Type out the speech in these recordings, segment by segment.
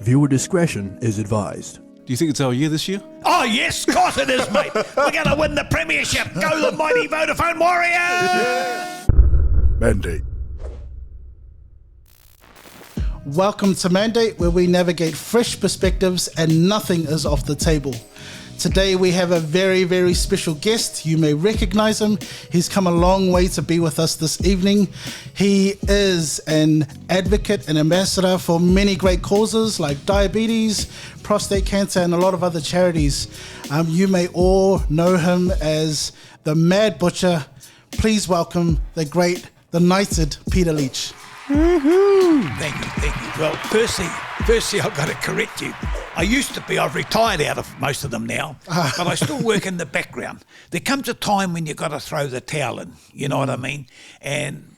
Viewer discretion is advised. Do you think it's our year this year? Oh, yes, of course it is, mate. We're going to win the premiership. Go the mighty Vodafone Warriors! Mandate. Welcome to Mandate, where we navigate fresh perspectives and nothing is off the table. Today we have a very, very special guest. You may recognize him. He's come a long way to be with us this evening. He is an advocate and ambassador for many great causes like diabetes, prostate cancer, and a lot of other charities. You may all know him as the Mad Butcher. Please welcome the knighted Peter Leitch. Woo-hoo. Thank you. Well, firstly, I've got to correct you. I've retired out of most of them now, but I still work in the background. There comes a time when you've got to throw the towel in, you know what I mean? And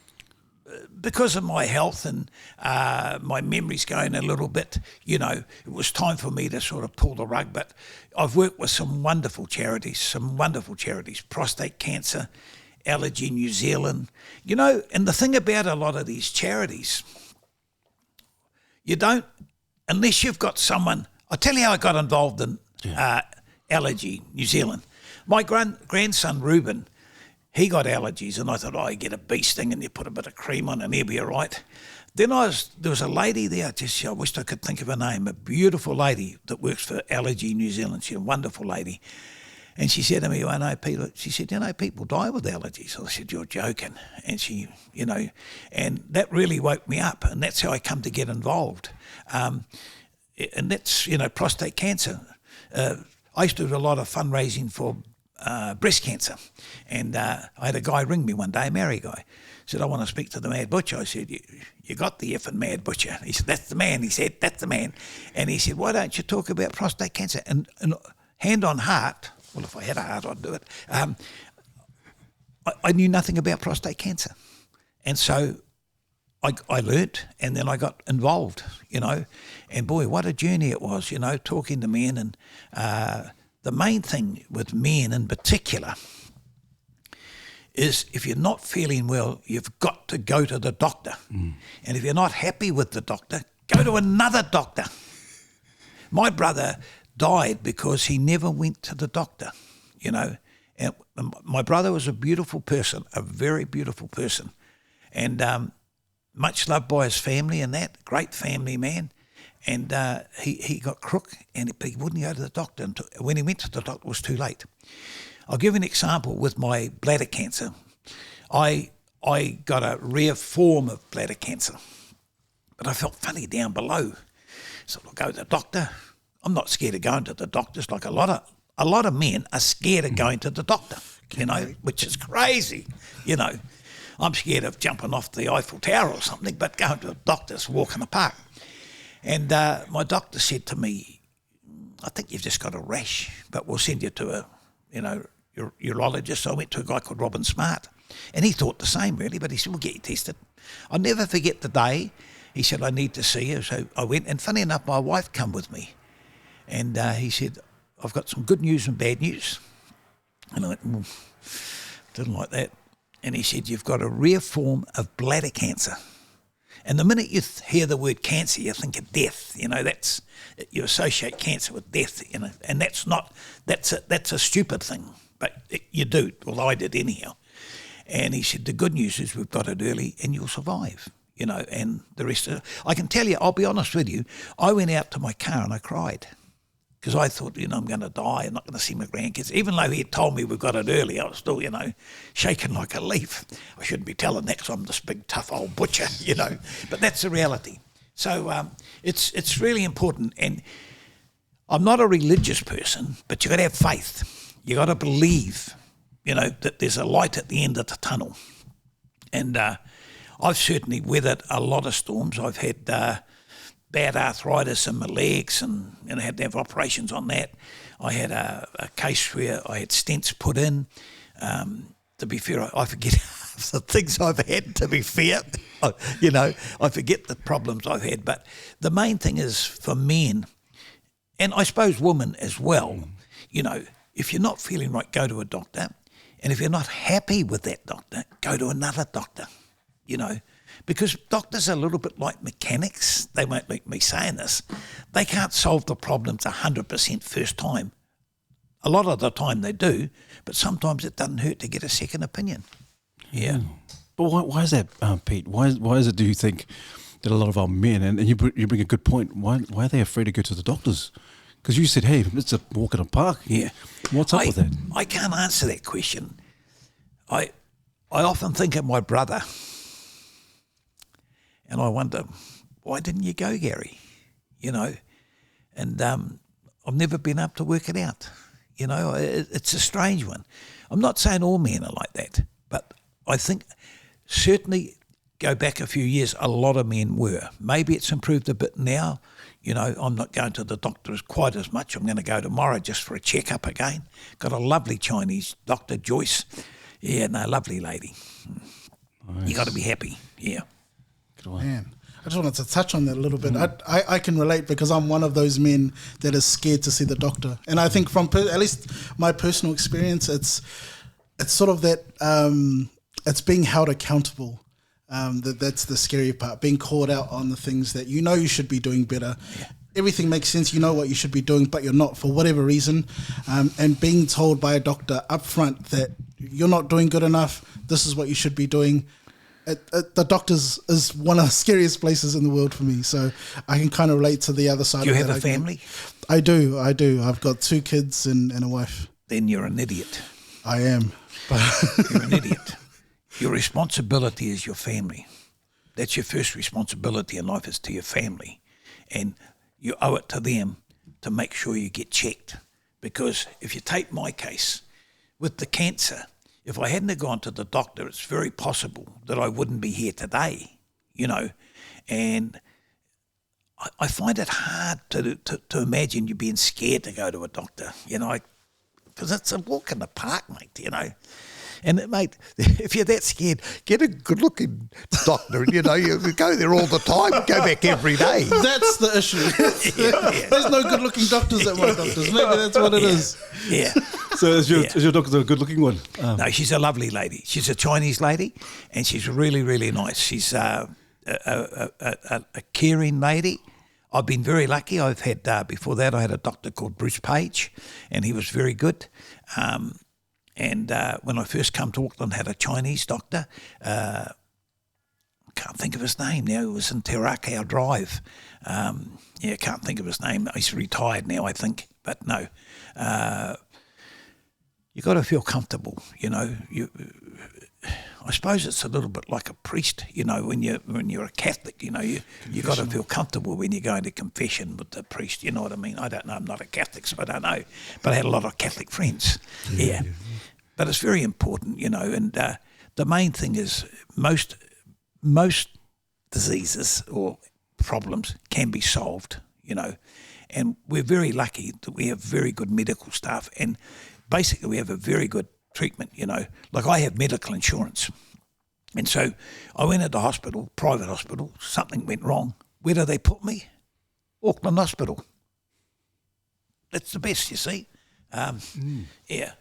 because of my health and my memory's going a little bit, you know, it was time for me to sort of pull the rug. But I've worked with some wonderful charities, prostate cancer, Allergy New Zealand, you know, and the thing about a lot of these charities, you don't, unless you've got someone. I'll tell you how I got involved in Allergy New Zealand. My grandson Reuben, he got allergies, and I thought, you get a bee sting and you put a bit of cream on and he'll be all right. Then there was a lady there, I wished I could think of her name, a beautiful lady that works for Allergy New Zealand. She's a wonderful lady. And she said to me, I know people, people die with allergies. I said, you're joking. And she, you know, and that really woke me up, and that's how I come to get involved. And that's, you know, prostate cancer. I used to do a lot of fundraising for breast cancer. And I had a guy ring me one day, a married guy. Said, I want to speak to the Mad Butcher. I said, you got the effing Mad Butcher. He said, that's the man. He said, that's the man. And he said, why don't you talk about prostate cancer? And hand on heart, well, if I had a heart, I'd do it. I knew nothing about prostate cancer. And so I learnt, and then I got involved, you know. And boy, what a journey it was, you know, talking to men. And the main thing with men in particular is if you're not feeling well, you've got to go to the doctor. And if you're not happy with the doctor, go to another doctor. My brother died because he never went to the doctor, you know. And my brother was a beautiful person, a very beautiful person, and much loved by his family and that, great family man. And he got crook, but he wouldn't go to the doctor. And when he went to the doctor, it was too late. I'll give you an example with my bladder cancer. I got a rare form of bladder cancer, but I felt funny down below. So I'll go to the doctor. I'm not scared of going to the doctors like a lot of men are scared of going to the doctor, you know, which is crazy, you know. I'm scared of jumping off the Eiffel Tower or something, but going to the doctor's a walk in the park. And my doctor said to me, I think you've just got a rash, but we'll send you to a urologist. So I went to a guy called Robin Smart, and he thought the same really, but he said, we'll get you tested. I'll never forget the day. He said, I need to see you. So I went, and funny enough, my wife come with me. And he said, I've got some good news and bad news. And I went, didn't like that. And he said, you've got a rare form of bladder cancer. And the minute you hear the word cancer, you think of death. You know, you associate cancer with death. You know, and that's a stupid thing, but you do. Well, I did anyhow. And he said, the good news is we've got it early and you'll survive. You know, and the rest of it. I can tell you, I'll be honest with you, I went out to my car and I cried. Because I thought, you know, I'm going to die. I'm not going to see my grandkids. Even though he had told me we've got it early, I was still, you know, shaking like a leaf. I shouldn't be telling that because I'm this big, tough old butcher, you know. But that's the reality. So it's really important. And I'm not a religious person, but you've got to have faith. You've got to believe, you know, that there's a light at the end of the tunnel. And I've certainly weathered a lot of storms. I've had bad arthritis in my legs and I had to have operations on that. I had a case where I had stents put in. To be fair, I forget the things I've had, to be fair. You know, I forget the problems I've had. But the main thing is for men, and I suppose women as well, you know, if you're not feeling right, go to a doctor. And if you're not happy with that doctor, go to another doctor, you know. Because doctors are a little bit like mechanics. They won't like me saying this. They can't solve the problems 100% first time. A lot of the time they do, but sometimes it doesn't hurt to get a second opinion. Yeah. But why is that, Pete? Why is it, do you think, that a lot of our men, and you bring a good point, why are they afraid to go to the doctors? Because you said, hey, it's a walk in a park. Yeah. What's up with that? I can't answer that question. I often think of my brother and I wonder, why didn't you go, Gary? You know, and I've never been able to work it out. You know, it's a strange one. I'm not saying all men are like that, but I think certainly go back a few years, a lot of men were. Maybe it's improved a bit now. You know, I'm not going to the doctor quite as much. I'm going to go tomorrow just for a checkup again. Got a lovely Chinese doctor, Joyce. Yeah, no, lovely lady. Nice. You got to be happy. Yeah. Good one. Man, I just wanted to touch on that a little bit. I can relate because I'm one of those men that is scared to see the doctor. And I think from at least my personal experience, it's sort of that it's being held accountable. That's the scary part, being called out on the things that you know you should be doing better. Yeah. Everything makes sense, you know what you should be doing, but you're not for whatever reason. And being told by a doctor up front that you're not doing good enough, this is what you should be doing. The doctors is one of the scariest places in the world for me. So I can kind of relate to the other side. Do you of have a family? I do. I've got 2 kids and a wife. Then you're an idiot. I am. You're an idiot. Your responsibility is your family. That's your first responsibility in life, is to your family. And you owe it to them to make sure you get checked. Because if you take my case, with the cancer, if I hadn't have gone to the doctor, it's very possible that I wouldn't be here today, you know. And I find it hard to imagine you being scared to go to a doctor, you know, because it's a walk in the park, mate, you know. And, mate, if you're that scared, get a good-looking doctor. You know, you go there all the time, go back every day. That's the issue. Yeah. There's no good-looking doctors at my doctors. Maybe that's what it is. Yeah. So is your doctor a good-looking one? No, she's a lovely lady. She's a Chinese lady, and she's really, really nice. She's a caring lady. I've been very lucky. I've had, before that, I had a doctor called Bruce Page, and he was very good. And when I first come to Auckland, I had a Chinese doctor. I can't think of his name now. He was in Te Rakau Drive. I can't think of his name. He's retired now, I think. But no, you got to feel comfortable. You know, I suppose it's a little bit like a priest. You know, when you're a Catholic, you know, you got to feel comfortable when you're going to confession with the priest. You know what I mean? I don't know. I'm not a Catholic, so I don't know. But I had a lot of Catholic friends. Yeah. But it's very important, you know, and the main thing is most diseases or problems can be solved, you know, and we're very lucky that we have very good medical staff, and basically we have a very good treatment, you know. Like I have medical insurance, and so I went into hospital, private hospital, something went wrong. Where do they put me? Auckland Hospital. That's the best, you see. Yeah.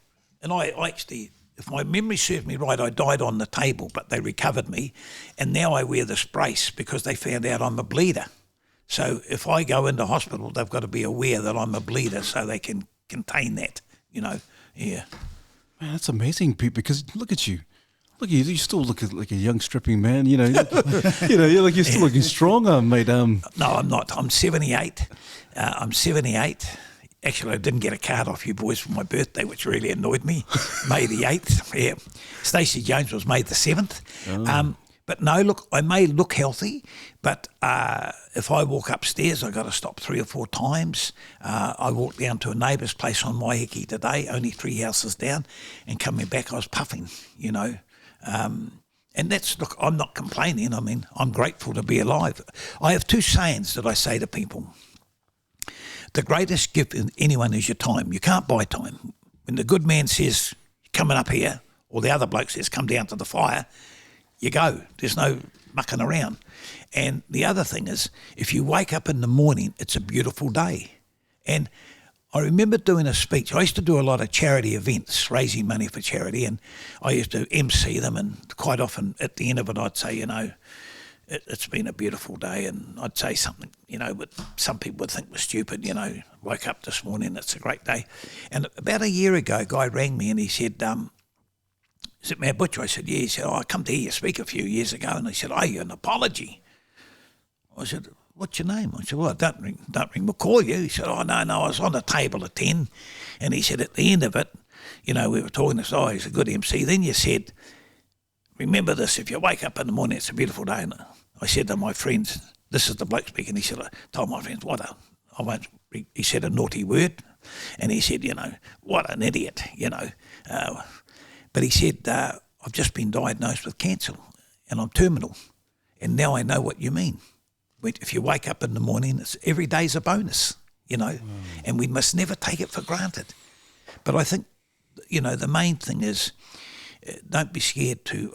And I actually, if my memory serves me right, I died on the table, but they recovered me. And now I wear this brace because they found out I'm a bleeder. So if I go into hospital, they've got to be aware that I'm a bleeder so they can contain that, you know. Yeah. Man, that's amazing, Pete, because look at you. Look at you. You still look like a young, strapping man, you know. You're still looking strong, mate. No, I'm not. I'm 78. I'm 78. Actually, I didn't get a card off you boys for my birthday, which really annoyed me. May the 8th, yeah. Stacey Jones was May the 7th. Oh. But no, look, I may look healthy, but if I walk upstairs, I've got to stop 3 or 4 times. I walked down to a neighbour's place on Waiheke today, only 3 houses down, and coming back I was puffing, you know. And that's, look, I'm not complaining. I mean, I'm grateful to be alive. I have 2 sayings that I say to people. The greatest gift in anyone is your time. You can't buy time. When the good man says, coming up here, or the other bloke says, come down to the fire, you go. There's no mucking around. And the other thing is, if you wake up in the morning, it's a beautiful day. And I remember doing a speech. I used to do a lot of charity events, raising money for charity, and I used to MC them, and quite often at the end of it I'd say, you know, it's been a beautiful day, and I'd say something, but some people would think was stupid, woke up this morning, it's a great day. And about a year ago, a guy rang me and he said, is it Matt Butcher? I said, yeah. He said, I come to hear you speak a few years ago. And he said, oh, you're an apology. I said, what's your name? I said, well, don't ring McCall you. He said, oh, no, I was on the table at 10. And he said, at the end of it, we were talking, he's a good MC. Then you said, remember this, if you wake up in the morning, it's a beautiful day. And I said to my friends, this is the bloke speaking. He said, I told my friends, he said a naughty word. And he said, what an idiot, But he said, I've just been diagnosed with cancer and I'm terminal. And now I know what you mean. If you wake up in the morning, every day's a bonus, and we must never take it for granted. But I think, the main thing is don't be scared to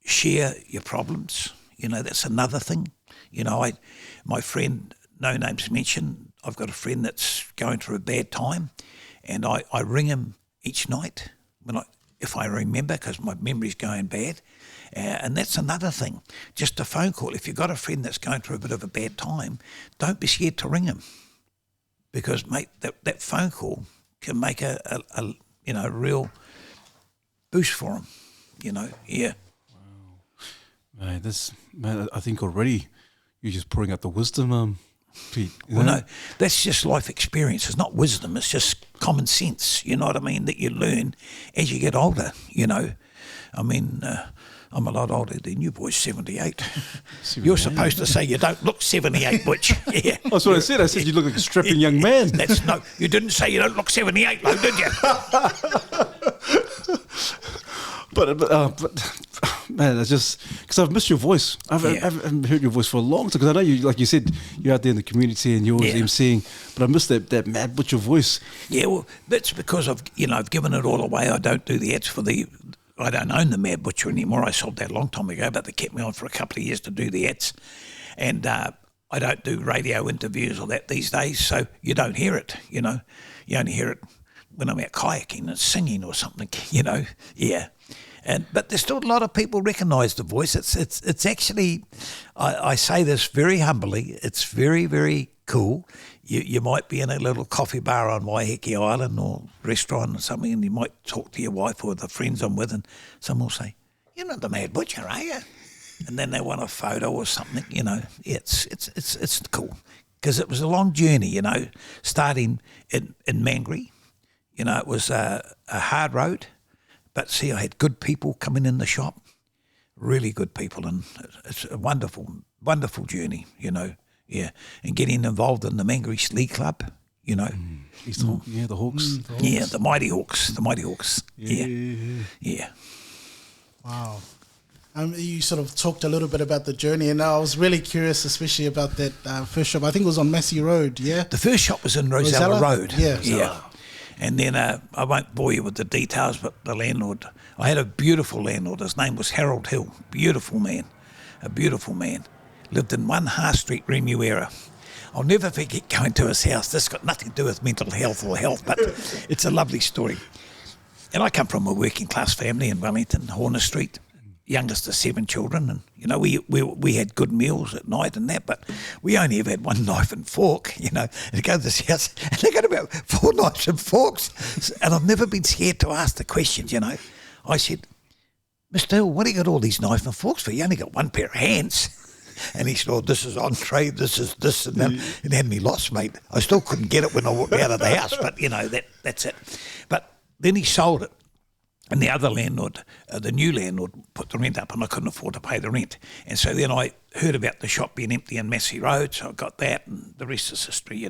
share your problems. That's another thing. My friend, no names mentioned, I've got a friend that's going through a bad time, and I ring him each night if I remember, because my memory's going bad. And that's another thing, just a phone call. If you've got a friend that's going through a bit of a bad time, don't be scared to ring him, because, mate, that phone call can make a real boost for him, yeah. Wow. Mate, I think already you're just pouring out the wisdom, Pete. Well, no, that's just life experience. It's not wisdom. It's just common sense, you know what I mean, that you learn as you get older, I'm a lot older than you boys, 78. You're supposed to say you don't look 78, Butch. Yeah. That's what I said. I said you look like a strapping young man. You didn't say you don't look 78, though, did you? But man, it's just because I've missed your voice. I haven't heard your voice for a long time, because I know you, like you said, you're out there in the community and you're always emceeing, but I missed that Mad Butcher voice. Yeah, well, that's because I've given it all away. I don't do the ads I don't own the Mad Butcher anymore. I sold that a long time ago, but they kept me on for a couple of years to do the ads. And I don't do radio interviews or that these days, so you don't hear it, You only hear it when I'm out kayaking and singing or something, yeah. But there's still a lot of people recognise the voice. It's actually, I say this very humbly, it's very, very cool. You might be in a little coffee bar on Waiheke Island or restaurant or something, and you might talk to your wife or the friends I'm with, and someone will say, "You're not the Mad Butcher, are you?" And then they want a photo or something, It's cool, because it was a long journey, starting in Mangere. It was a hard road. But see, I had good people coming in the shop, really good people, and it's a wonderful, wonderful journey, yeah. And getting involved in the Mangere League Club, the Hawks. Yeah, the Mighty Hawks, yeah. Wow. You sort of talked a little bit about the journey, and I was really curious, especially about that first shop. I think it was on Massey Road, yeah? The first shop was in Rosella Road. Yeah. And then I won't bore you with the details, but the landlord, I had a beautiful landlord. His name was Harold Hill. Beautiful man. Lived in 1 Har Street, Remuera. I'll never forget going to his house. This got nothing to do with mental health or health, but it's a lovely story. And I come from a working class family in Wellington, Horner Street, youngest of 7 children. And, we had good meals at night and that, but we only ever had 1 knife and fork, And I go to this house and they got about 4 knives and forks. And I've never been scared to ask the questions, I said, Mr. Hill, what do you got all these knives and forks for? You only got 1 pair of hands. And he said, oh, this is entree, this is this and that. It had me lost, mate. I still couldn't get it when I walked out of the house, but, that's it. But then he sold it. And the other landlord, the new landlord, put the rent up, and I couldn't afford to pay the rent. And so then I heard about the shop being empty on Massey Road, so I got that, and the rest is history,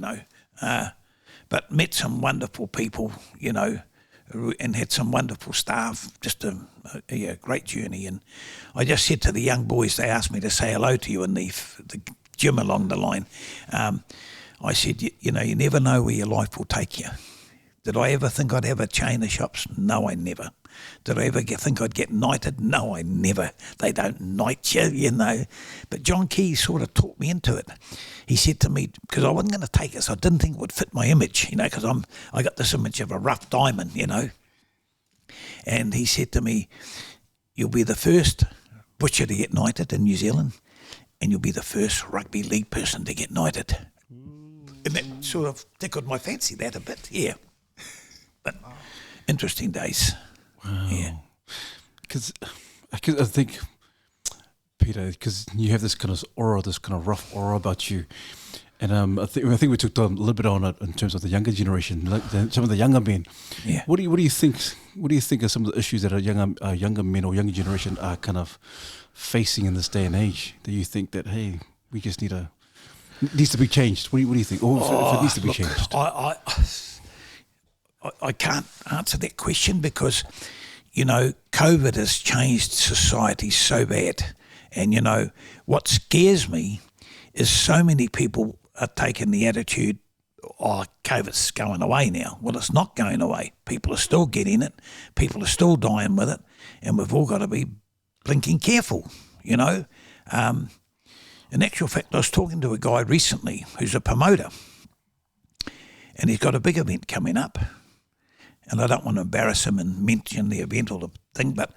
But met some wonderful people, and had some wonderful staff. Just a great journey. And I just said to the young boys, they asked me to say hello to you in the gym along the line. I said, you never know where your life will take you. Did I ever think I'd have a chain of shops? No, I never. Did I ever think I'd get knighted? No, I never. They don't knight you, But John Key sort of talked me into it. He said to me, because I wasn't going to take it, so I didn't think it would fit my image, because I got this image of a rough diamond, And he said to me, you'll be the first butcher to get knighted in New Zealand, and you'll be the first rugby league person to get knighted. And that sort of tickled my fancy, that a bit, yeah. But interesting days. Wow. Yeah. Because I think, Peter, because you have this kind of aura, this kind of rough aura about you. And I think we took a little bit on it in terms of the younger generation, like some of the younger men. Yeah. What do you think? What do you think are some of the issues that younger men or younger generation are kind of facing in this day and age? Do you think that we just needs to be changed? What do you think? Or if it needs to be changed? I can't answer that question because, COVID has changed society so bad. And, what scares me is so many people are taking the attitude, COVID's going away now. Well, it's not going away. People are still getting it. People are still dying with it. And we've all got to be blinking careful, In actual fact, I was talking to a guy recently who's a promoter, and he's got a big event coming up. And I don't want to embarrass him and mention the event or the thing, but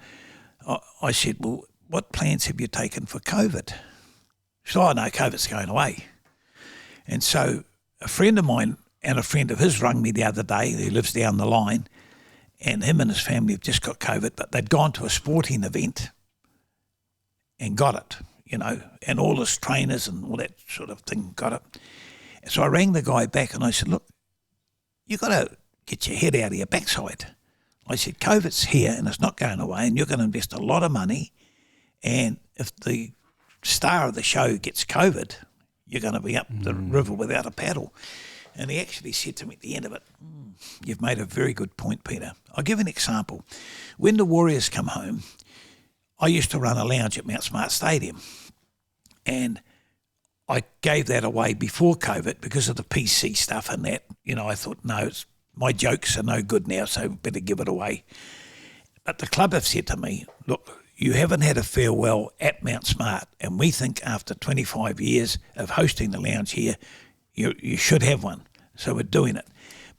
I said, well, what plans have you taken for COVID? He said, no, COVID's going away. And so a friend of mine and a friend of his rung me the other day, who lives down the line, and him and his family have just got COVID, but they'd gone to a sporting event and got it, and all his trainers and all that sort of thing got it. And so I rang the guy back and I said, look, you got to get your head out of your backside. I said, COVID's here and it's not going away, and you're going to invest a lot of money, and if the star of the show gets COVID, you're going to be up the river without a paddle. And he actually said to me at the end of it, you've made a very good point, Peter. I'll give an example. When the Warriors come home, I used to run a lounge at Mount Smart Stadium, and I gave that away before COVID because of the PC stuff and that. I thought, no, my jokes are no good now, so better give it away. But the club have said to me, look, you haven't had a farewell at Mount Smart, and we think after 25 years of hosting the lounge here, you should have one. So we're doing it.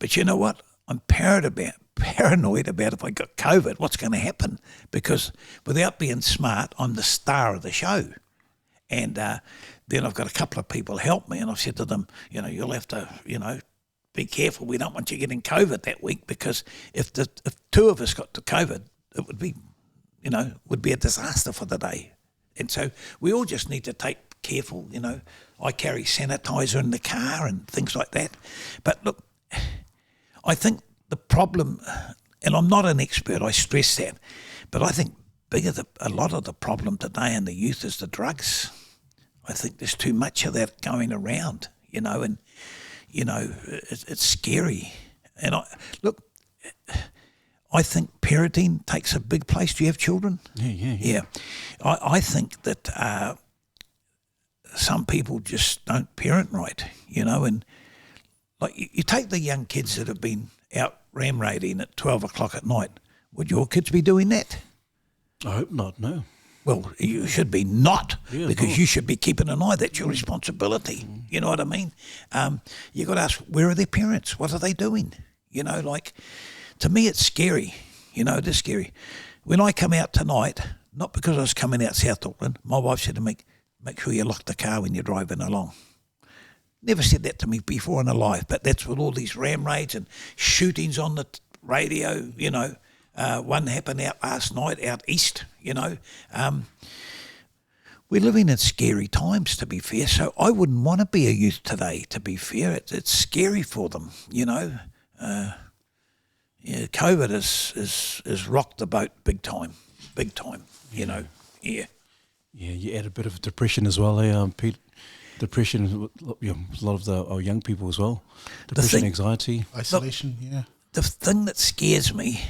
But you know what? I'm paranoid about if I got COVID, what's going to happen? Because without being smart, I'm the star of the show. And then I've got a couple of people help me, and I've said to them, you'll have to, be careful. We don't want you getting COVID that week, because if two of us got the COVID, it would be a disaster for the day. And so we all just need to take careful, I carry sanitizer in the car and things like that. But look, I think the problem, and I'm not an expert, I stress that, but I think a lot of the problem today in the youth is the drugs. I think there's too much of that going around, and, it's scary. And I think parenting takes a big place. Do you have children? Yeah. I think that some people just don't parent right, and like you take the young kids that have been out ram raiding at 12 o'clock at night. Would your kids be doing that? I hope not, no. Well, you should be not, because no. you should be keeping an eye. That's your responsibility. You know what I mean? You got to ask, where are their parents? What are they doing? To me, it's scary. It is scary. When I come out tonight, not because I was coming out South Auckland, my wife said to me, make sure you lock the car when you're driving along. Never said that to me before in her life, but that's with all these ram raids and shootings on the radio, one happened out last night out east, We're living in scary times, to be fair, so I wouldn't want to be a youth today, to be fair. It's scary for them, COVID has rocked the boat big time, Yeah, you add a bit of depression as well, Pete. Depression, a lot of our young people as well. Depression, anxiety. Isolation, The thing that scares me,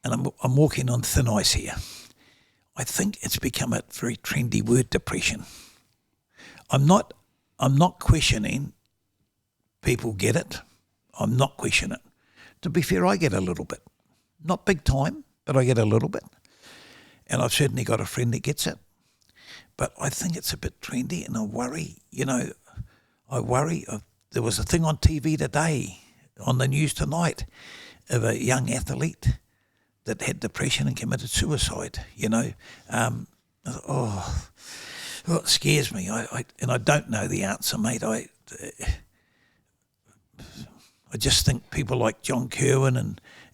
and I'm walking on thin ice here, I think it's become a very trendy word, depression. I'm not questioning people get it. I'm not questioning it. To be fair, I get a little bit. Not big time, but I get a little bit. And I've certainly got a friend that gets it. But I think it's a bit trendy, and I worry, there was a thing on TV today, on the news tonight, of a young athlete that had depression and committed suicide, you know. I thought, it scares me. And I don't know the answer, mate. I just think people like John Kerwin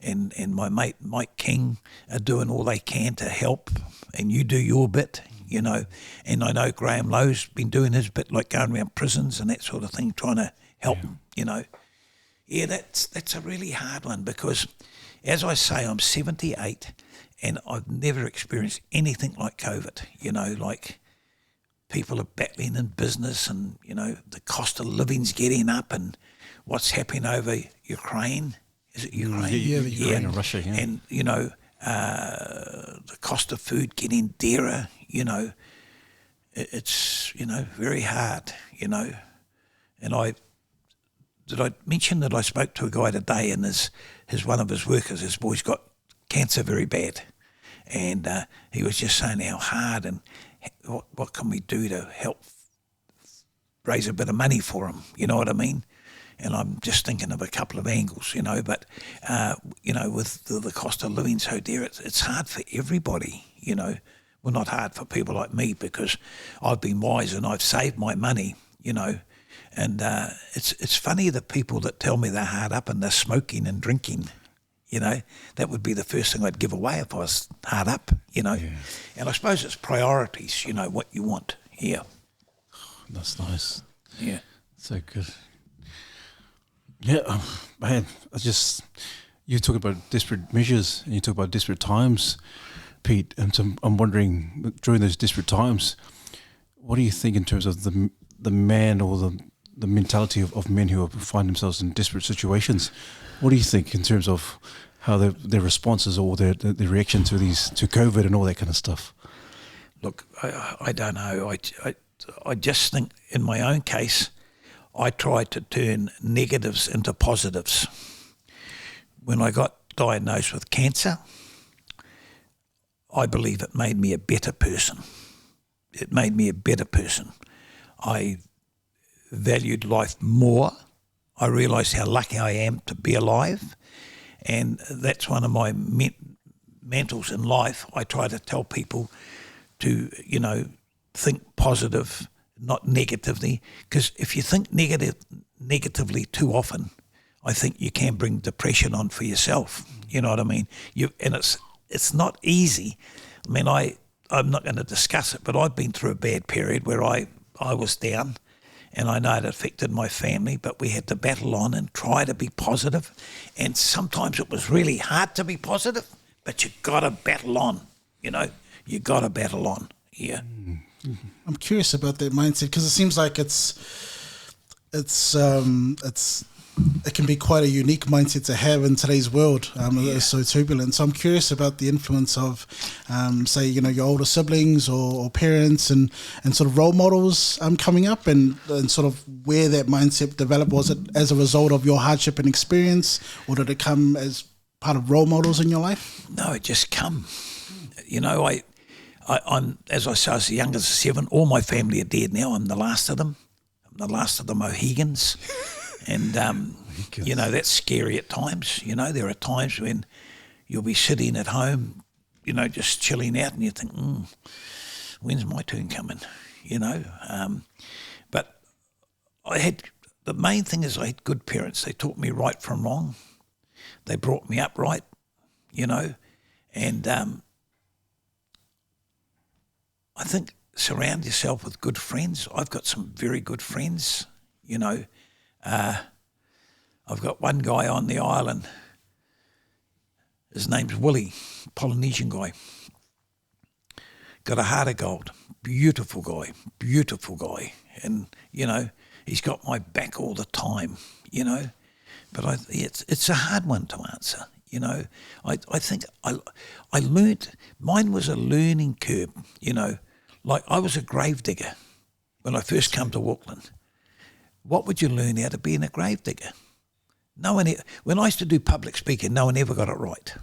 and my mate Mike King are doing all they can to help, and you do your bit, you know. And I know Graham Lowe's been doing his bit, like going around prisons and that sort of thing, trying to help, you know. Yeah, that's a really hard one because, as I say, I'm 78 and I've never experienced anything like COVID, you know, like people are battling in business and, you know, the cost of living's getting up and what's happening over Ukraine. Is it Ukraine? Yeah, Ukraine and Russia, yeah. And, you know, the cost of food getting dearer, you know, it's, you know, very hard, you know. And did I mention that I spoke to a guy today and his one of his workers, his boy's got cancer very bad. And he was just saying how hard and what can we do to help raise a bit of money for him, you know what I mean? And I'm just thinking of a couple of angles, you know, but, you know, with the cost of living so dear, it's hard for everybody, you know. Well, not hard for people like me because I've been wise and I've saved my money, you know. And it's funny the people that tell me they're hard up and they're smoking and drinking, you know. That would be the first thing I'd give away if I was hard up, you know. Yeah. And I suppose it's priorities, you know, what you want. Yeah. That's nice. Yeah. So good. Yeah, man, you talk about desperate measures and you talk about desperate times, Pete, and so I'm wondering, during those desperate times, what do you think in terms of the man or the mentality of men who find themselves in desperate situations? What do you think in terms of how their responses or their reaction to COVID and all that kind of stuff? Look, I don't know. I just think in my own case, I tried to turn negatives into positives. When I got diagnosed with cancer, I believe it made me a better person. It made me a better person. I valued life more. I realised how lucky I am to be alive. And that's one of my mantles in life. I try to tell people to, you know, think positive, not negatively, because if you think negatively too often, I think you can bring depression on for yourself. You know what I mean? And it's not easy. I mean, I'm not going to discuss it, but I've been through a bad period where I was down, and I know it affected my family, but we had to battle on and try to be positive. And sometimes it was really hard to be positive, but you got to battle on. You know, you got to battle on. Yeah. I'm curious about that mindset because it seems like it can be quite a unique mindset to have in today's world. It's so turbulent. So I'm curious about the influence of, say, you know, your older siblings or parents and sort of role models coming up and sort of where that mindset developed. Was it as a result of your hardship and experience, or did it come as part of role models in your life? No, it just come. You know, I'm, as I say, I was the youngest of 7. All my family are dead now. I'm the last of them. I'm the last of the Mohegans. And, you know, that's scary at times. You know, there are times when you'll be sitting at home, you know, just chilling out and you think, when's my turn coming? You know, but the main thing is I had good parents. They taught me right from wrong. They brought me up right, you know, and I think surround yourself with good friends. I've got some very good friends, you know. I've got one guy on the island. His name's Willie, Polynesian guy. Got a heart of gold. Beautiful guy. And, you know, he's got my back all the time, you know. But it's a hard one to answer, you know. I think I learnt, mine was a learning curve, you know. Like I was a grave digger when I first come to Auckland. What would you learn out of being a grave digger? When I used to do public speaking, no one ever got it right.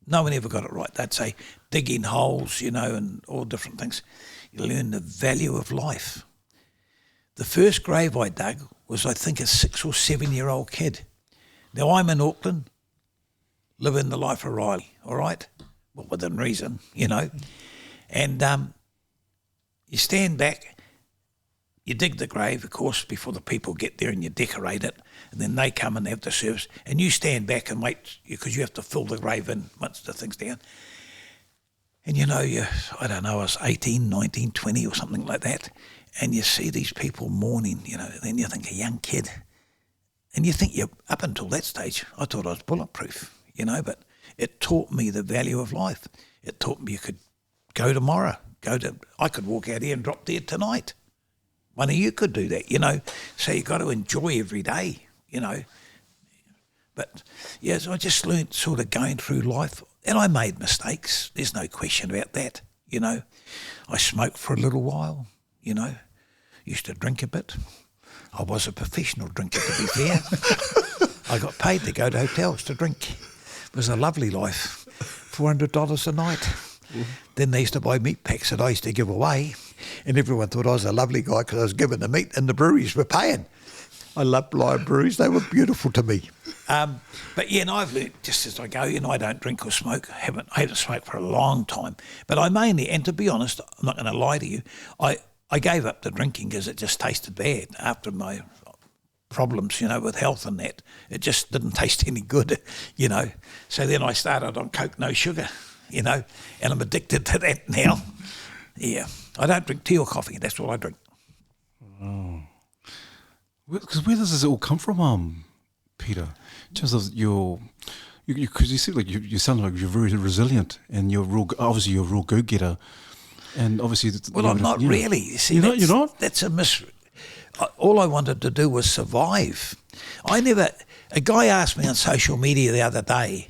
No one ever got it right. They'd say digging holes, you know, and all different things. You learn the value of life. The first grave I dug was, I think, a 6 or 7 year old kid. Now I'm in Auckland, living the life of Riley, all right? Well, within reason, you know. And you stand back, you dig the grave, of course, before the people get there, and you decorate it, and then they come and have the service, and you stand back and wait, because you have to fill the grave in once the thing's down. And you know, I don't know, I was 18, 19, 20 or something like that, and you see these people mourning, you know, then you think a young kid, and you think up until that stage, I thought I was bulletproof, you know, but it taught me the value of life. It taught me you could go tomorrow, I could walk out here and drop dead tonight. One of you could do that, you know, so you got to enjoy every day, you know. But, yes, I just learnt sort of going through life, and I made mistakes. There's no question about that, you know. I smoked for a little while, you know, used to drink a bit. I was a professional drinker, to be fair. I got paid to go to hotels to drink. It was a lovely life, $400 a night. Mm-hmm. Then they used to buy meat packs that I used to give away, and everyone thought I was a lovely guy because I was giving the meat, and the breweries were paying. I loved live breweries. They were beautiful to me. But, yeah, and I've learnt just as I go, you know, I don't drink or smoke. I haven't smoked for a long time. But I mainly, and to be honest, I'm not going to lie to you, I gave up the drinking because it just tasted bad after my problems, you know, with health and that. It just didn't taste any good, you know. So then I started on Coke, no sugar, you know, and I'm addicted to that now. Yeah. I don't drink tea or coffee. That's what I drink. Oh. Because where does this all come from, Peter? In terms of because you seem like you sound like you're very resilient, and you're obviously you're a real go-getter, and obviously. Well, I'm not really. You see, you're not. That's all I wanted to do was survive. A guy asked me on social media the other day,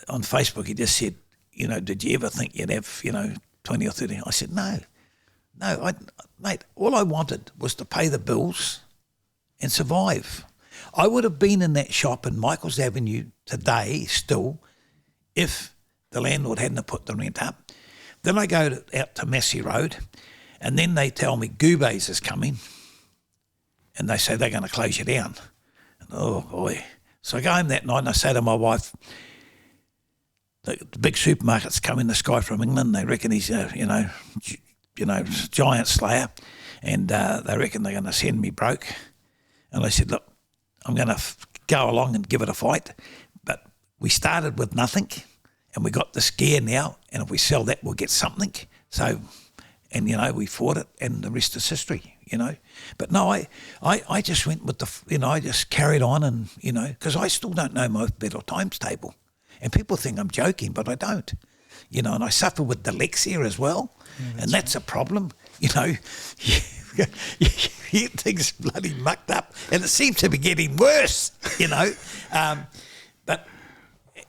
on Facebook. He just said, you know, did you ever think you'd have, you know, 20 or 30? I said, no, mate. All I wanted was to pay the bills and survive. I would have been in that shop in Michael's Avenue today still if the landlord hadn't have put the rent up. Then I go out to Massey Road, and then they tell me Goubets is coming, and they say they're going to close you down. And, oh, boy. So I go home that night and I say to my wife, the big supermarket's coming, this guy from England, they reckon he's, giant slayer, and they reckon they're going to send me broke. And I said, look, I'm going to go along and give it a fight. But we started with nothing, and we got this gear now, and if we sell that, we'll get something. So, and, you know, we fought it, and the rest is history, you know. But no, I just went with I just carried on, and, you know, because I still don't know my better times table. And people think I'm joking, but I don't. You know, and I suffer with dyslexia as well, and that's a problem, you know. You get things bloody mucked up, and it seems to be getting worse, you know. But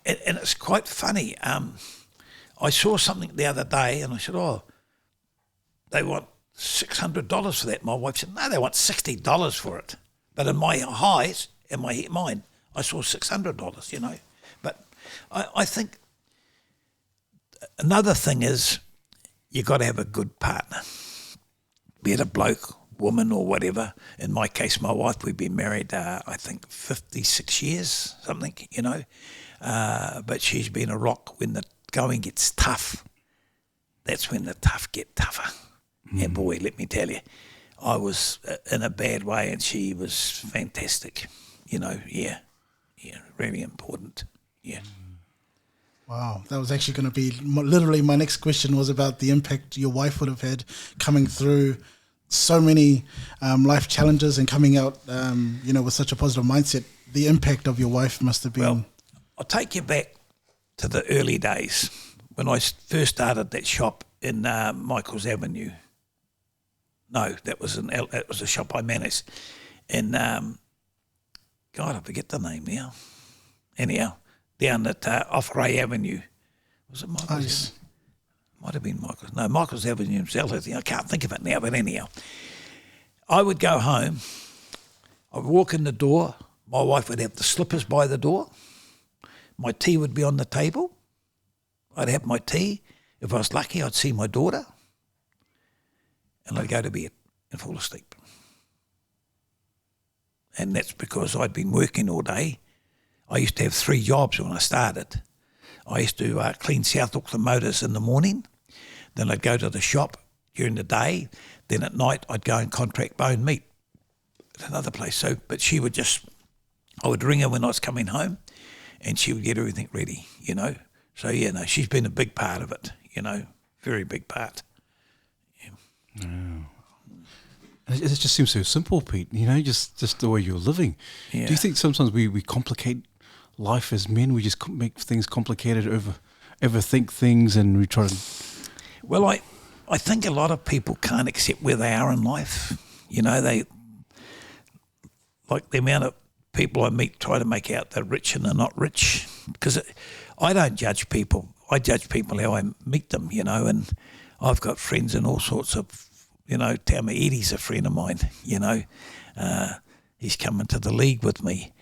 it's quite funny. I saw something the other day, and I said, oh, they want $600 for that. My wife said, no, they want $60 for it. But in my eyes, in my mind, I saw $600, you know. But I think another thing is you got to have a good partner. Be it a bloke, woman, or whatever. In my case, my wife, we've been married, I think, 56 years, something, you know. But she's been a rock when the going gets tough. That's when the tough get tougher. Mm. And boy, let me tell you, I was in a bad way, and she was fantastic. You know, yeah, really important, yeah. Wow, that was actually going to be literally my next question was about the impact your wife would have had coming through so many life challenges and coming out, you know, with such a positive mindset. The impact of your wife must have been. Well, I'll take you back to the early days when I first started that shop in Michael's Avenue. No, that was a shop I managed in. God, I forget the name now. Anyhow. Down at off Ray Avenue. Was it Michael's Avenue? Might have been Michael's. No, Michael's Avenue himself. I can't think of it now, but anyhow. I would go home. I would walk in the door. My wife would have the slippers by the door. My tea would be on the table. I'd have my tea. If I was lucky, I'd see my daughter. And I'd go to bed and fall asleep. And that's because I'd been working all day. I used to have 3 jobs when I started. I used to clean South Auckland motors in the morning, then I'd go to the shop during the day, then at night I'd go and contract bone meat at another place. So, but she would I would ring her when I was coming home, and she would get everything ready, you know. So yeah, no, she's been a big part of it, you know, very big part. Yeah. It just seems so simple, Pete, you know, just the way you're living. Yeah. Do you think sometimes we complicate life as men? We just make things complicated, overthink things, and we try to... Well, I think a lot of people can't accept where they are in life. You know, they, like the amount of people I meet try to make out they're rich and they're not rich. Because I don't judge people. I judge people how I meet them, you know, and I've got friends in all sorts of, you know, Tama Eddie's a friend of mine, you know. He's come into the league with me.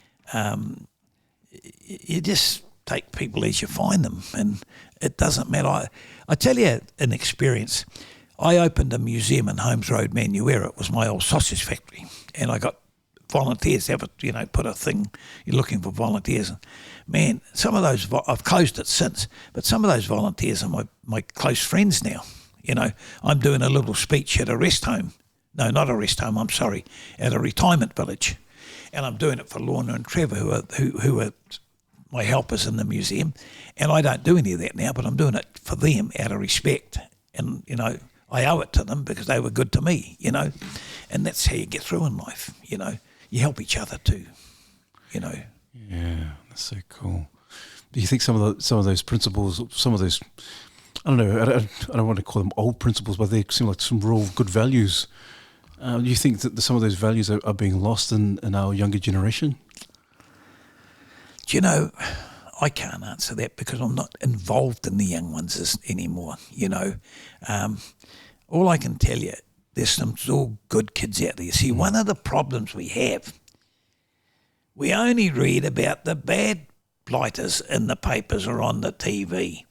You just take people as you find them, and it doesn't matter. I tell you an experience. I opened a museum in Holmes Road, Manuera. It was my old sausage factory, and I got volunteers. You know, put a thing. You're looking for volunteers, and man, some of those I've closed it since, but some of those volunteers are my close friends now. You know, I'm doing a little speech at a rest home. No, not a rest home. I'm sorry, at a retirement village, and I'm doing it for Lorna and Trevor, who are my helpers in the museum, and I don't do any of that now, but I'm doing it for them out of respect, and you know, I owe it to them because they were good to me, you know, and that's how you get through in life, you know. You help each other too, you know. Yeah, that's so cool. Do you think some of those principles, some of those, I don't know, I don't want to call them old principles, but they seem like some real good values. Do you think that some of those values are being lost in our younger generation? Do you know, I can't answer that because I'm not involved in the young ones anymore, you know. All I can tell you, there's some all good kids out there. See, one of the problems we have, we only read about the bad blighters in the papers or on the TV.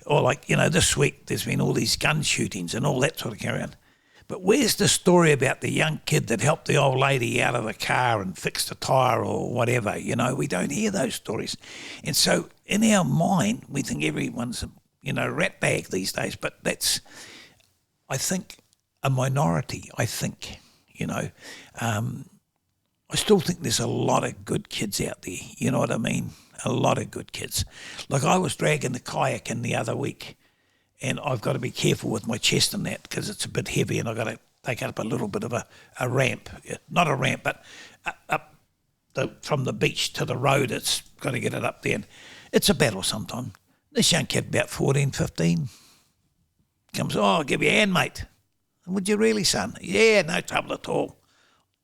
Or like, you know, this week there's been all these gun shootings and all that sort of carry on. But where's the story about the young kid that helped the old lady out of the car and fixed a tyre or whatever? You know, we don't hear those stories. And so in our mind, we think everyone's a, you know, rat bag these days. But that's, I think, a minority, I think, you know. I still think there's a lot of good kids out there, you know what I mean? A lot of good kids. Like I was dragging the Kayaking the other week, and I've got to be careful with my chest and that because it's a bit heavy, and I've got to take up a little bit of a ramp. Not a ramp, but up from the beach to the road, it's got to get it up there. And it's a battle sometimes. This young kid, about 14, 15, comes, oh, I'll give you a hand, mate. Would you really, son? Yeah, no trouble at all.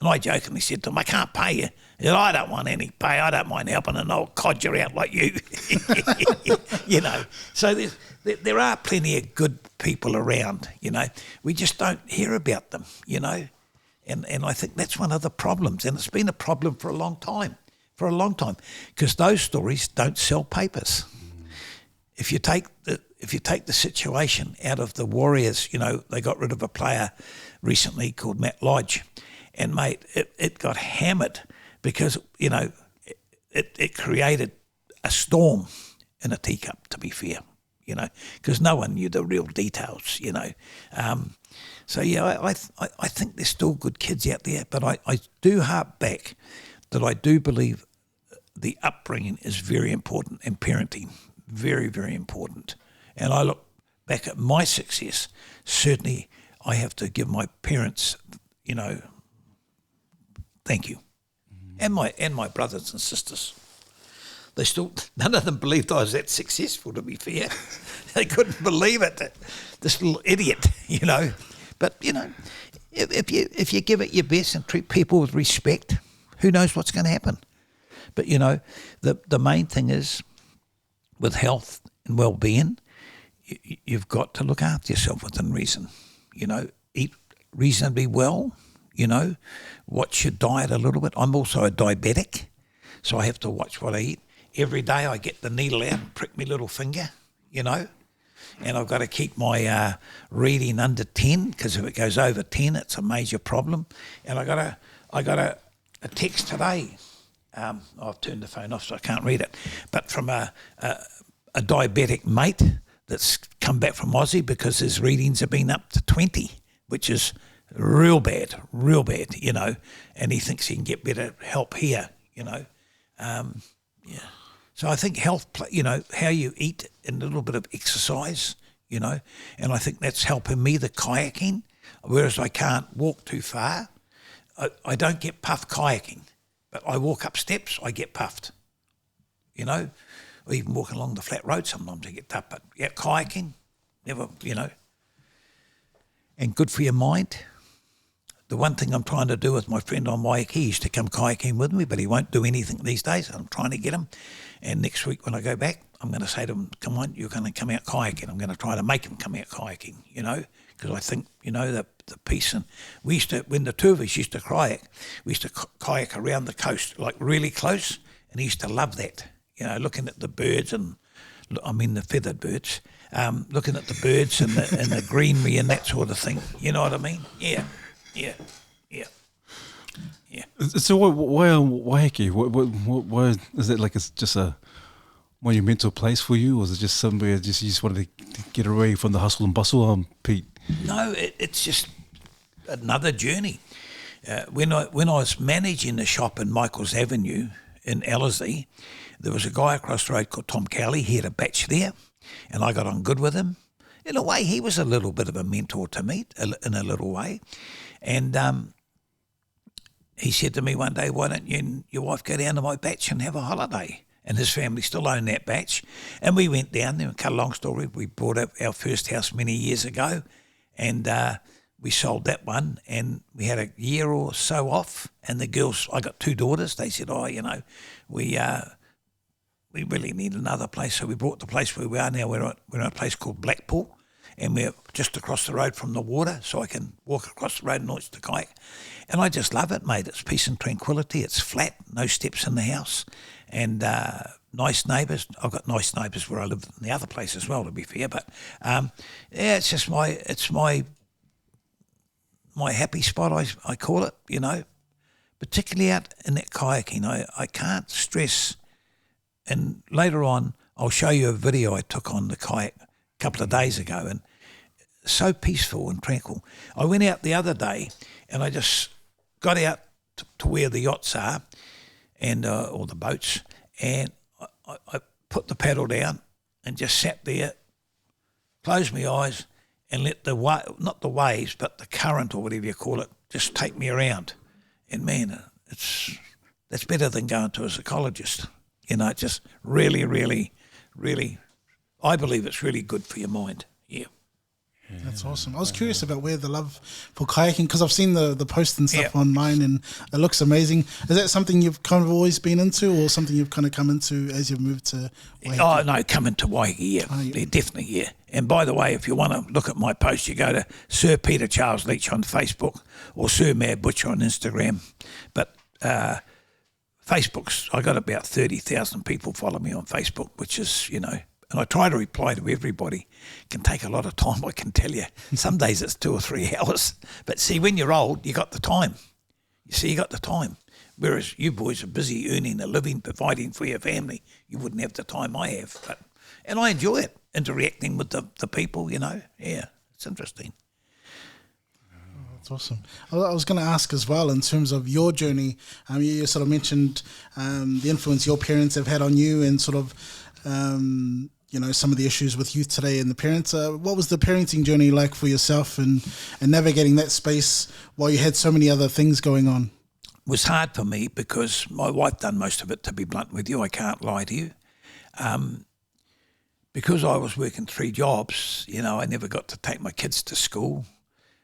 And I jokingly said to him, I can't pay you. He said, I don't want any pay. I don't mind helping an old codger out like you. You know, so there are plenty of good people around, you know. We just don't hear about them, you know. And I think that's one of the problems. And it's been a problem for a long time, because those stories don't sell papers. If you take the situation out of the Warriors, you know, they got rid of a player recently called Matt Lodge, and mate, it got hammered because, you know, it created a storm in a teacup, to be fair, you know, because no one knew the real details, you know. So yeah, I think there's still good kids out there, but I do harp back that I do believe the upbringing is very important, and parenting, very, very important. And I look back at my success, certainly I have to give my parents, you know, thank you. And my brothers and sisters. They still, none of them believed I was that successful, to be fair. They couldn't believe it, this little idiot, you know. But, you know, if you give it your best and treat people with respect, who knows what's going to happen. But, you know, the main thing is, with health and well-being, you've got to look after yourself within reason. You know, eat reasonably well, you know, watch your diet a little bit. I'm also a diabetic, so I have to watch what I eat. Every day I get the needle out and prick my little finger, you know, and I've got to keep my reading under 10, because if it goes over 10, it's a major problem. And I got a text today I've turned the phone off so I can't read it. But from a diabetic mate that's come back from Aussie because his readings have been up to 20, which is real bad, you know, and he thinks he can get better help here, you know. So I think health, you know, how you eat and a little bit of exercise, you know, and I think that's helping me, the kayaking, whereas I can't walk too far. I don't get puffed kayaking, but I walk up steps, I get puffed, you know, or even walking along the flat road sometimes I get puffed, but yeah, kayaking, never, you know, and good for your mind. The one thing I'm trying to do with my friend on Waiheke, he used to come kayaking with me, but he won't do anything these days. I'm trying to get him. And next week when I go back, I'm going to say to him, come on, you're going to come out kayaking. I'm going to try to make him come out kayaking, you know, because I think, you know, the peace. And we used to, when the two of us used to kayak, we used to kayak around the coast, like really close, and he used to love that, you know, looking at the birds and, I mean the feathered birds, looking at the birds and the greenery and that sort of thing. You know what I mean? Yeah. So why Waiheke? Why is it like it's just a monumental place for you, or is it just somewhere you just wanted to get away from the hustle and bustle, Pete? No, it's just another journey. When I was managing the shop in Michael's Avenue in Ellerslie, there was a guy across the road called Tom Cowley. He had a batch there, and I got on good with him. In a way, he was a little bit of a mentor to me, in a little way. And he said to me one day, why don't you and your wife go down to my batch and have a holiday? And his family still owned that batch. And we went down there, and cut a long story, we bought up our first house many years ago, and we sold that one, and we had a year or so off, and the girls, I got two daughters, they said, you know, we really need another place. So we bought the place where we are now. We're in a place called Blackpool, and we're just across the road from the water, so I can walk across the road and launch the kayak. And I just love it, mate. It's peace and tranquility. It's flat, no steps in the house, and nice neighbours. I've got nice neighbours where I live in the other place as well, to be fair. But yeah, it's just my happy spot, I call it, you know, particularly out in that kayaking. I can't stress, and later on I'll show you a video I took on the kayak a couple of days ago, and so peaceful and tranquil. I went out the other day and I just got out to where the yachts are, and or the boats, and I put the paddle down and just sat there, closed my eyes, and let not the waves, but the current, or whatever you call it, just take me around. And man, that's better than going to a psychologist. You know, just really, really, really, I believe it's really good for your mind. Yeah. That's awesome. I was curious about where the love for kayaking, because I've seen the posts and stuff online, and it looks amazing. Is that something you've kind of always been into, or something you've kind of come into as you've moved to Waiheke? Oh, no, coming to Waiheke, yeah, definitely, yeah. And by the way, if you want to look at my post, you go to Sir Peter Charles Leitch on Facebook, or Sir Mad Butcher on Instagram. But Facebook's, I got about 30,000 people follow me on Facebook, which is, you know, and I try to reply to everybody. It can take a lot of time, I can tell you. Some days it's 2 or 3 hours. But see, when you're old, you got the time. You got the time. Whereas you boys are busy earning a living, providing for your family. You wouldn't have the time I have. And I enjoy it, interacting with the people, you know. Yeah, it's interesting. That's awesome. I was going to ask as well, in terms of your journey, you sort of mentioned the influence your parents have had on you, and sort of, you know, some of the issues with youth today and the parents. What was the parenting journey like for yourself, and navigating that space while you had so many other things going on? It was hard for me because my wife done most of it, to be blunt with you. I can't lie to you. Because I was working 3 jobs, you know, I never got to take my kids to school.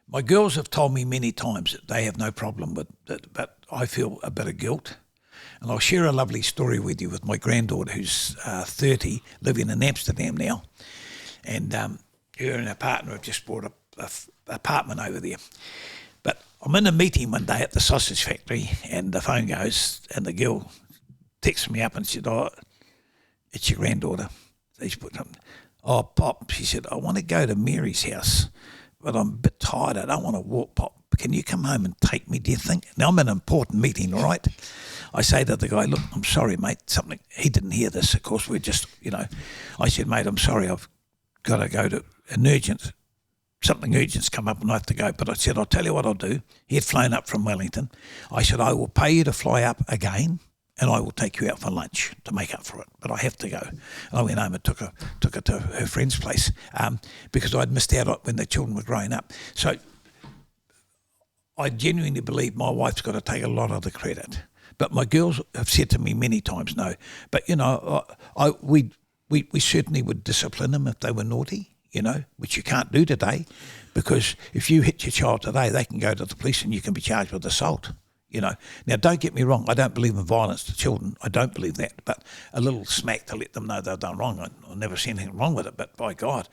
My girls have told me many times that they have no problem with it, but I feel a bit of guilt. And I'll share a lovely story with you with my granddaughter, who's 30, living in Amsterdam now. And her and her partner have just bought an apartment over there. But I'm in a meeting one day at the sausage factory, and the phone goes, and the girl texts me up and said, it's your granddaughter. She's put something. Oh, Pop, she said, I want to go to Mary's house, but I'm a bit tired. I don't want to walk, Pop. Can you come home and take me, do you think? Now, I'm in an important meeting, all right? I say to the guy, look, I'm sorry, mate, something, he didn't hear this, of course, we're just, I said, mate, I'm sorry, I've got to go to an urgent, something urgent's come up and I have to go. But I said, I'll tell you what I'll do. He had flown up from Wellington. I said, I will pay you to fly up again and I will take you out for lunch to make up for it. But I have to go. And I went home and took her to her friend's place because I'd missed out when the children were growing up. So I genuinely believe my wife's got to take a lot of the credit. But my girls have said to me many times no. But, we certainly would discipline them if they were naughty, which you can't do today, because if you hit your child today, they can go to the police and you can be charged with assault. Now don't get me wrong, I don't believe in violence to children. I don't believe that, but a little smack to let them know they've done wrong. I've never seen anything wrong with it, but by God,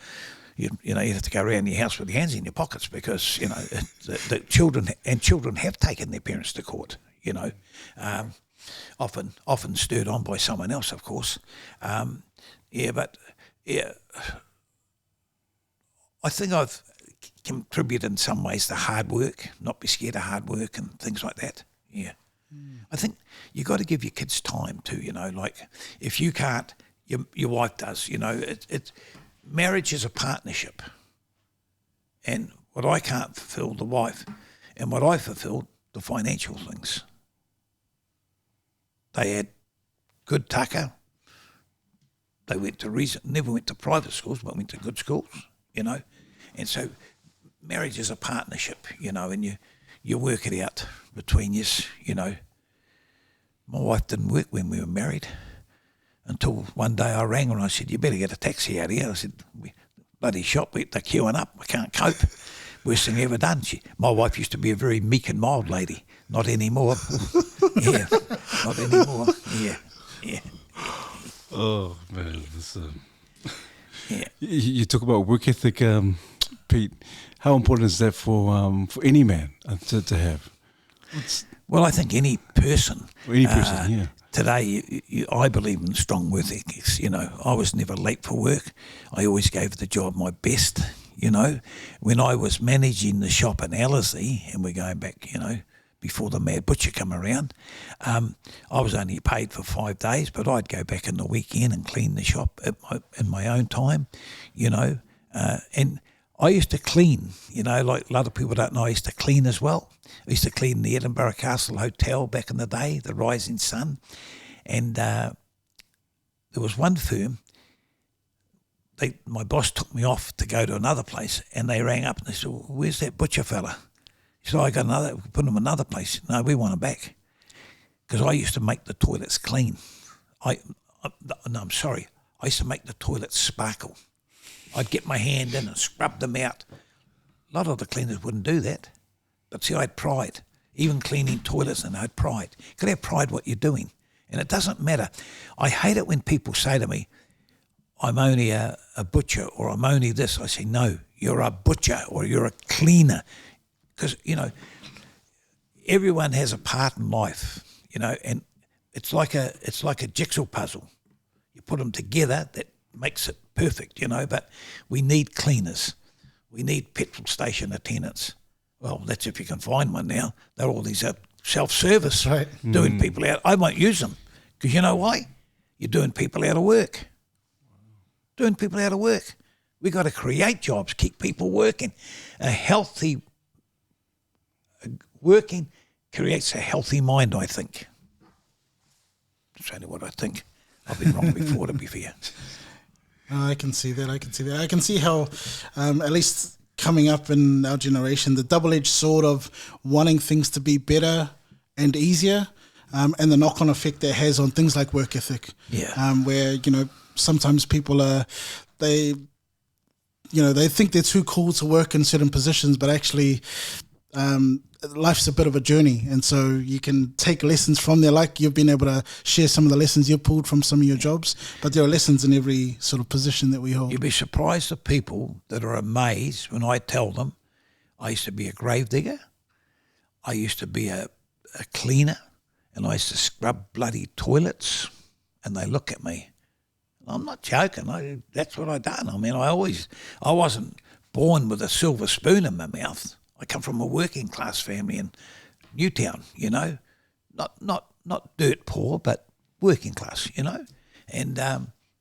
you have to go around your house with your hands in your pockets because the children have taken their parents to court. Often stirred on by someone else, of course. I think I've contributed in some ways to hard work, not be scared of hard work and things like that. Yeah. I think you got to give your kids time too, like if you can't, your wife does, marriage is a partnership. And what I can't fulfill, the wife, and what I fulfilled, the financial things. They had good tucker. They never went to private schools, but went to good schools, And so marriage is a partnership, and you work it out between us, My wife didn't work when we were married until one day I rang her and I said, you better get a taxi out here. I said, bloody shop, they're queuing up. I can't cope. Worst thing ever done. My wife used to be a very meek and mild lady. Not anymore. Yeah, not anymore. Yeah. Oh, man. This, yeah. You talk about work ethic, Pete. How important is that for any man to have? Well, I think any person. Yeah. Today, I believe in strong work ethics. I was never late for work. I always gave the job my best. When I was managing the shop in Ellerslie, and we're going back, before the Mad Butcher come around, I was only paid for 5 days, but I'd go back in the weekend and clean the shop in my own time, and I used to clean, like a lot of people don't know, I used to clean as well. I used to clean the Edinburgh Castle Hotel back in the day, the Rising Sun, and there was one firm, my boss took me off to go to another place, and they rang up and they said, well, where's that butcher fella? He said, I got another, put him another place. No, we want him back. Because I used to make the toilets clean. I'm sorry, I used to make the toilets sparkle. I'd get my hand in and scrub them out. A lot of the cleaners wouldn't do that. But see, I had pride. Even cleaning toilets, and I had pride. You got to have pride what you're doing. And it doesn't matter. I hate it when people say to me, I'm only a butcher, or I'm only this. I say, no, you're a butcher or you're a cleaner. Because, everyone has a part in life, and it's like a jigsaw puzzle. You put them together, that makes it perfect, but we need cleaners. We need petrol station attendants. Well, that's if you can find one now. They're all these self-service, right, doing people out. I won't use them because you know why? You're doing people out of work. Doing people out of work. We've got to create jobs, keep people working. A healthy working creates a healthy mind, I think. That's only what I think. I've been wrong before, to be fair. I can see that. I can see how, at least coming up in our generation, the double-edged sword of wanting things to be better and easier, and the knock-on effect that has on things like work ethic. Yeah. Where, sometimes people they think they're too cool to work in certain positions, but actually, life's a bit of a journey, and so you can take lessons from there. Like you've been able to share some of the lessons you've pulled from some of your jobs, but there are lessons in every sort of position that we hold. You'd be surprised at people that are amazed when I tell them I used to be a grave digger, I used to be a cleaner, and I used to scrub bloody toilets, and they look at me. I'm not joking. That's what I done. I mean, I wasn't born with a silver spoon in my mouth. I come from a working class family in Newtown, No not dirt poor, but working class, you know. And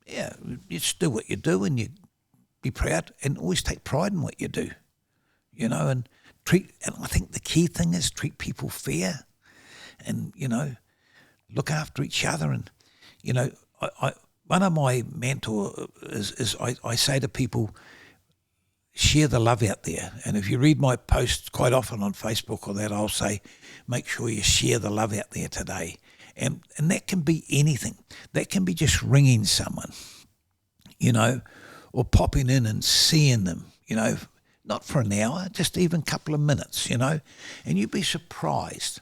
yeah, you just do what you do, and you be proud, and always take pride in what you do, you know. And I think the key thing is treat people fair, and you know, look after each other. And you know, I one of my mentor is I say to people, share the love out there. And if you read my posts quite often on Facebook or that, I'll say, make sure you share the love out there today. And that can be anything. That can be just ringing someone, you know, or popping in and seeing them, you know, not for an hour, just even a couple of minutes, you know. And you'd be surprised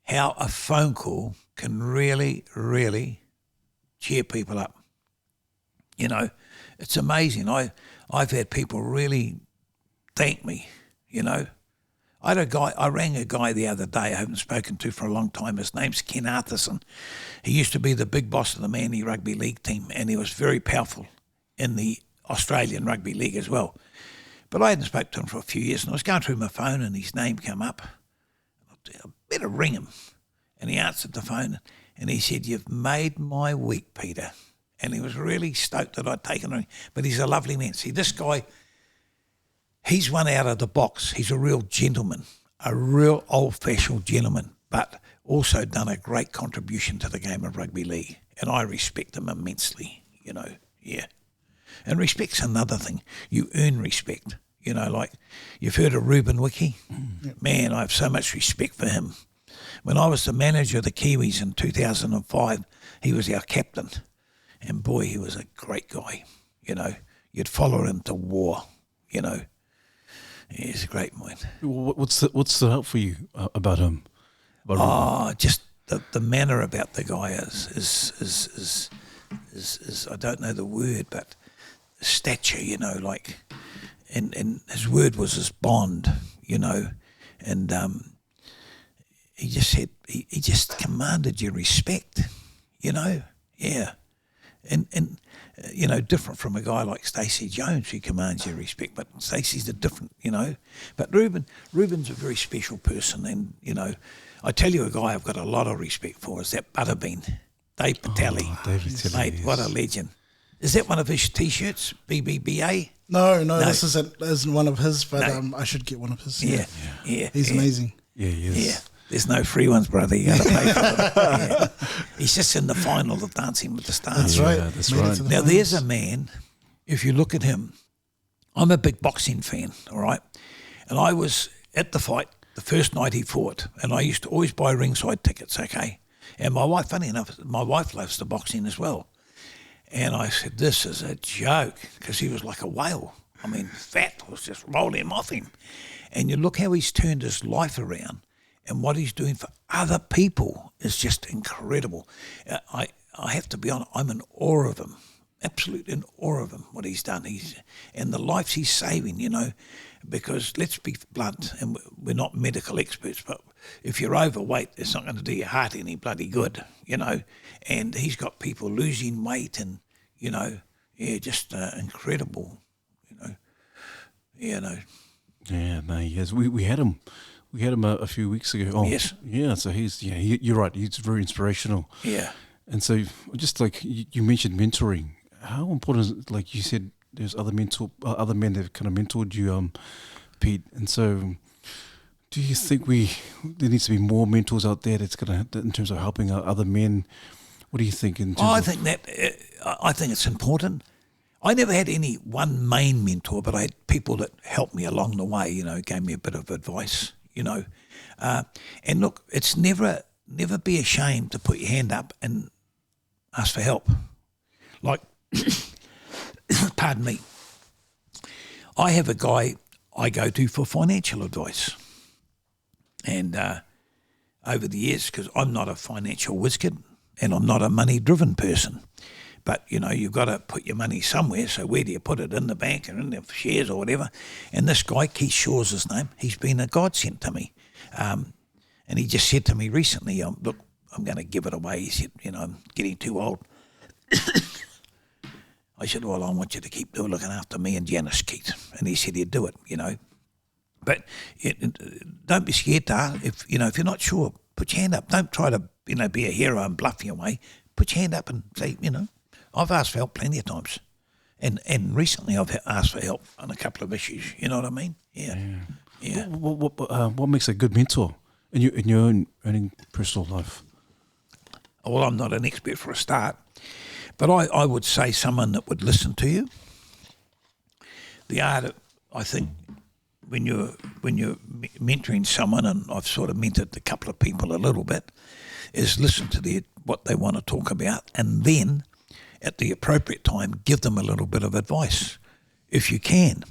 how a phone call can really, really cheer people up. You know, it's amazing. I've had people really thank me, you know. I rang a guy the other day I haven't spoken to for a long time. His name's Ken Arthurson. He used to be the big boss of the Manly Rugby League team, and he was very powerful in the Australian Rugby League as well. But I hadn't spoken to him for a few years, and I was going through my phone and his name came up. I better ring him. And he answered the phone and he said, "You've made my week, Peter." And he was really stoked that I'd taken him. But he's a lovely man. See, this guy, he's one out of the box. He's a real gentleman, a real old-fashioned gentleman, but also done a great contribution to the game of rugby league. And I respect him immensely, you know, yeah. And respect's another thing. You earn respect, you know, like you've heard of Ruben Wiki? Yep. Man, I have so much respect for him. When I was the manager of the Kiwis in 2005, he was our captain. And boy, he was a great guy, you know. You'd follow him to war, you know. He's a great man. What's stood out for you about him? Just the manner about the guy is I don't know the word, but stature, you know, like, and his word was his bond, you know, and he just said he just commanded your respect, you know, yeah. And you know, different from a guy like Stacey Jones who commands your respect, but Stacey's a different, you know. But Ruben's a very special person, and you know, I tell you a guy I've got a lot of respect for is that Butterbean, Dave Patali. Oh, David Patali, mate, yes. What a legend. Is that one of his T-shirts, BBBA? No, this isn't one of his, but I should get one of his. Yeah. He's amazing. Yeah, he is. Yeah. There's no free ones, brother. You got to pay for them. Yeah. He's just in the final of Dancing with the Stars. That's right. That's right. Now, there's a man, if you look at him, I'm a big boxing fan, all right? And I was at the fight the first night he fought, and I used to always buy ringside tickets, okay? And my wife, funny enough, my wife loves the boxing as well. And I said, this is a joke, because he was like a whale. I mean, fat was just rolling off him. And you look how he's turned his life around. And what he's doing for other people is just incredible. I have to be honest, I'm in awe of him, absolutely in awe of him, what he's done. And the lives he's saving, you know, because let's be blunt, and we're not medical experts, but if you're overweight, it's not going to do your heart any bloody good, you know. And he's got people losing weight and, you know, yeah, just incredible, you know. Yeah, no. Yeah, no, yes. We had him. We had him a few weeks ago. Oh, yes. Yeah, so you're right. He's very inspirational. Yeah. And so just like you mentioned mentoring, how important is it, like you said, there's other men that kind of mentored you, Pete. And so do you think there needs to be more mentors out there that's going to, in terms of helping out other men? What do you think? I think it's important. I never had any one main mentor, but I had people that helped me along the way, you know, gave me a bit of advice, you know. And look, it's never be ashamed to put your hand up and ask for help. Like, pardon me, I have a guy I go to for financial advice. And over the years, because I'm not a financial wizard and I'm not a money-driven person, but, you know, you've got to put your money somewhere, so where do you put it? In the bank or in the shares or whatever? And this guy, Keith Shaw's his name, he's been a godsend to me. And he just said to me recently, look, I'm going to give it away. He said, you know, I'm getting too old. I said, well, I want you to keep looking after me and Janice, Keith. And he said he'd do it, you know. But don't be scared to. If you're not sure, put your hand up. Don't try to be a hero and bluff your way. Put your hand up and say, I've asked for help plenty of times, and recently I've asked for help on a couple of issues. You know what I mean? Yeah. What makes a good mentor in your own personal life? Well, I'm not an expert for a start, but I would say someone that would listen to you. The art of, I think, when you're mentoring someone, and I've sort of mentored a couple of people a little bit, is listen to what they want to talk about, and then at the appropriate time give them a little bit of advice, if you can.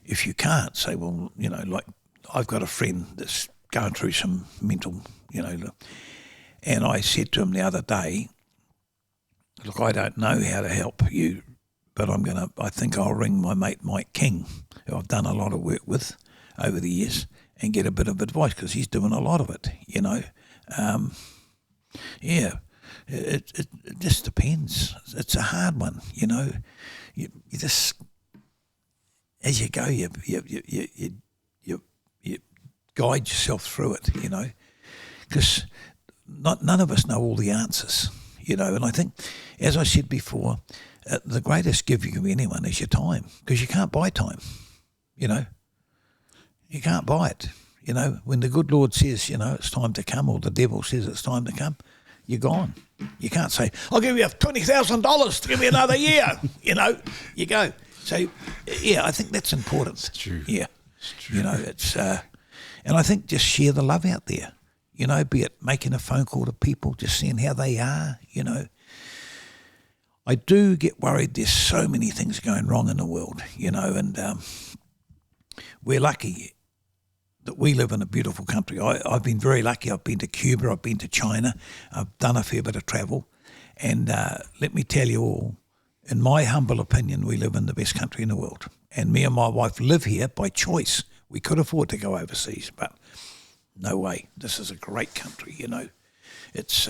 If you can't, say, well, like I've got a friend that's going through some mental, and I said to him the other day, look, I don't know how to help you, but I think I'll ring my mate Mike King, who I've done a lot of work with over the years, and get a bit of advice, because he's doing a lot of it, It just depends. It's a hard one, You just, as you go, you guide yourself through it, because none of us know all the answers, And I think, as I said before, the greatest gift you give anyone is your time, because you can't buy time, You can't buy it. When the good Lord says, it's time to come, or the devil says it's time to come, you're gone. You can't say, I'll give you $20,000 to give me another year. You go. So, I think that's important. It's true. Yeah. It's true. It's, and I think just share the love out there, be it making a phone call to people, just seeing how they are, I do get worried there's so many things going wrong in the world, and we're lucky that we live in a beautiful country. I've been very lucky. I've been to Cuba, I've been to China, I've done a fair bit of travel, and let me tell you all, in my humble opinion, we live in the best country in the world. And me and my wife live here by choice. We could afford to go overseas, but no way. This is a great country, It's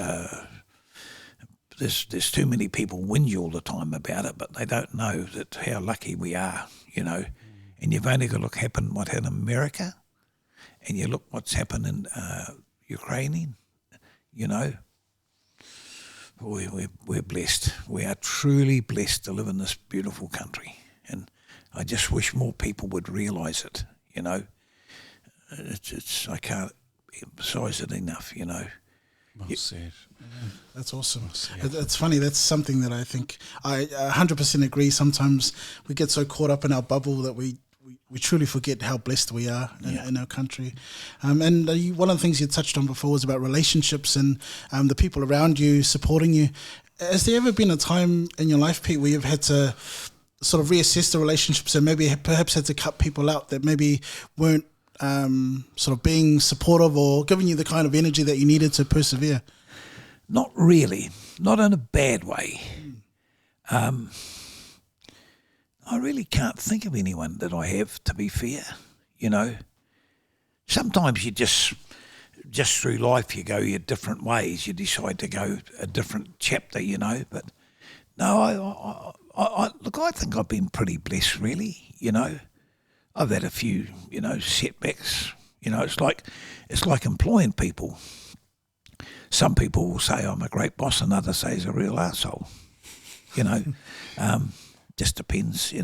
there's too many people whinge all the time about it, but they don't know that how lucky we are, And you've only got to look what happened in America, and you look what's happened in Ukraine, Boy, we're blessed. We are truly blessed to live in this beautiful country, and I just wish more people would realise it. It's I can't emphasise it enough. Well said. That's awesome. It's funny. That's something that I think I 100% agree. Sometimes we get so caught up in our bubble that we truly forget how blessed we are in our country. And one of the things you touched on before was about relationships and the people around you supporting you. Has there ever been a time in your life, Pete, where you've had to sort of reassess the relationships and maybe perhaps had to cut people out that maybe weren't sort of being supportive or giving you the kind of energy that you needed to persevere? Not really. Not in a bad way. I really can't think of anyone that I have, to be fair. Sometimes you just through life you go your different ways. You decide to go a different chapter, But no, I look, I think I've been pretty blessed, really. I've had a few, setbacks. It's like employing people. Some people will say I'm a great boss, and others say he's a real arsehole. Just depends,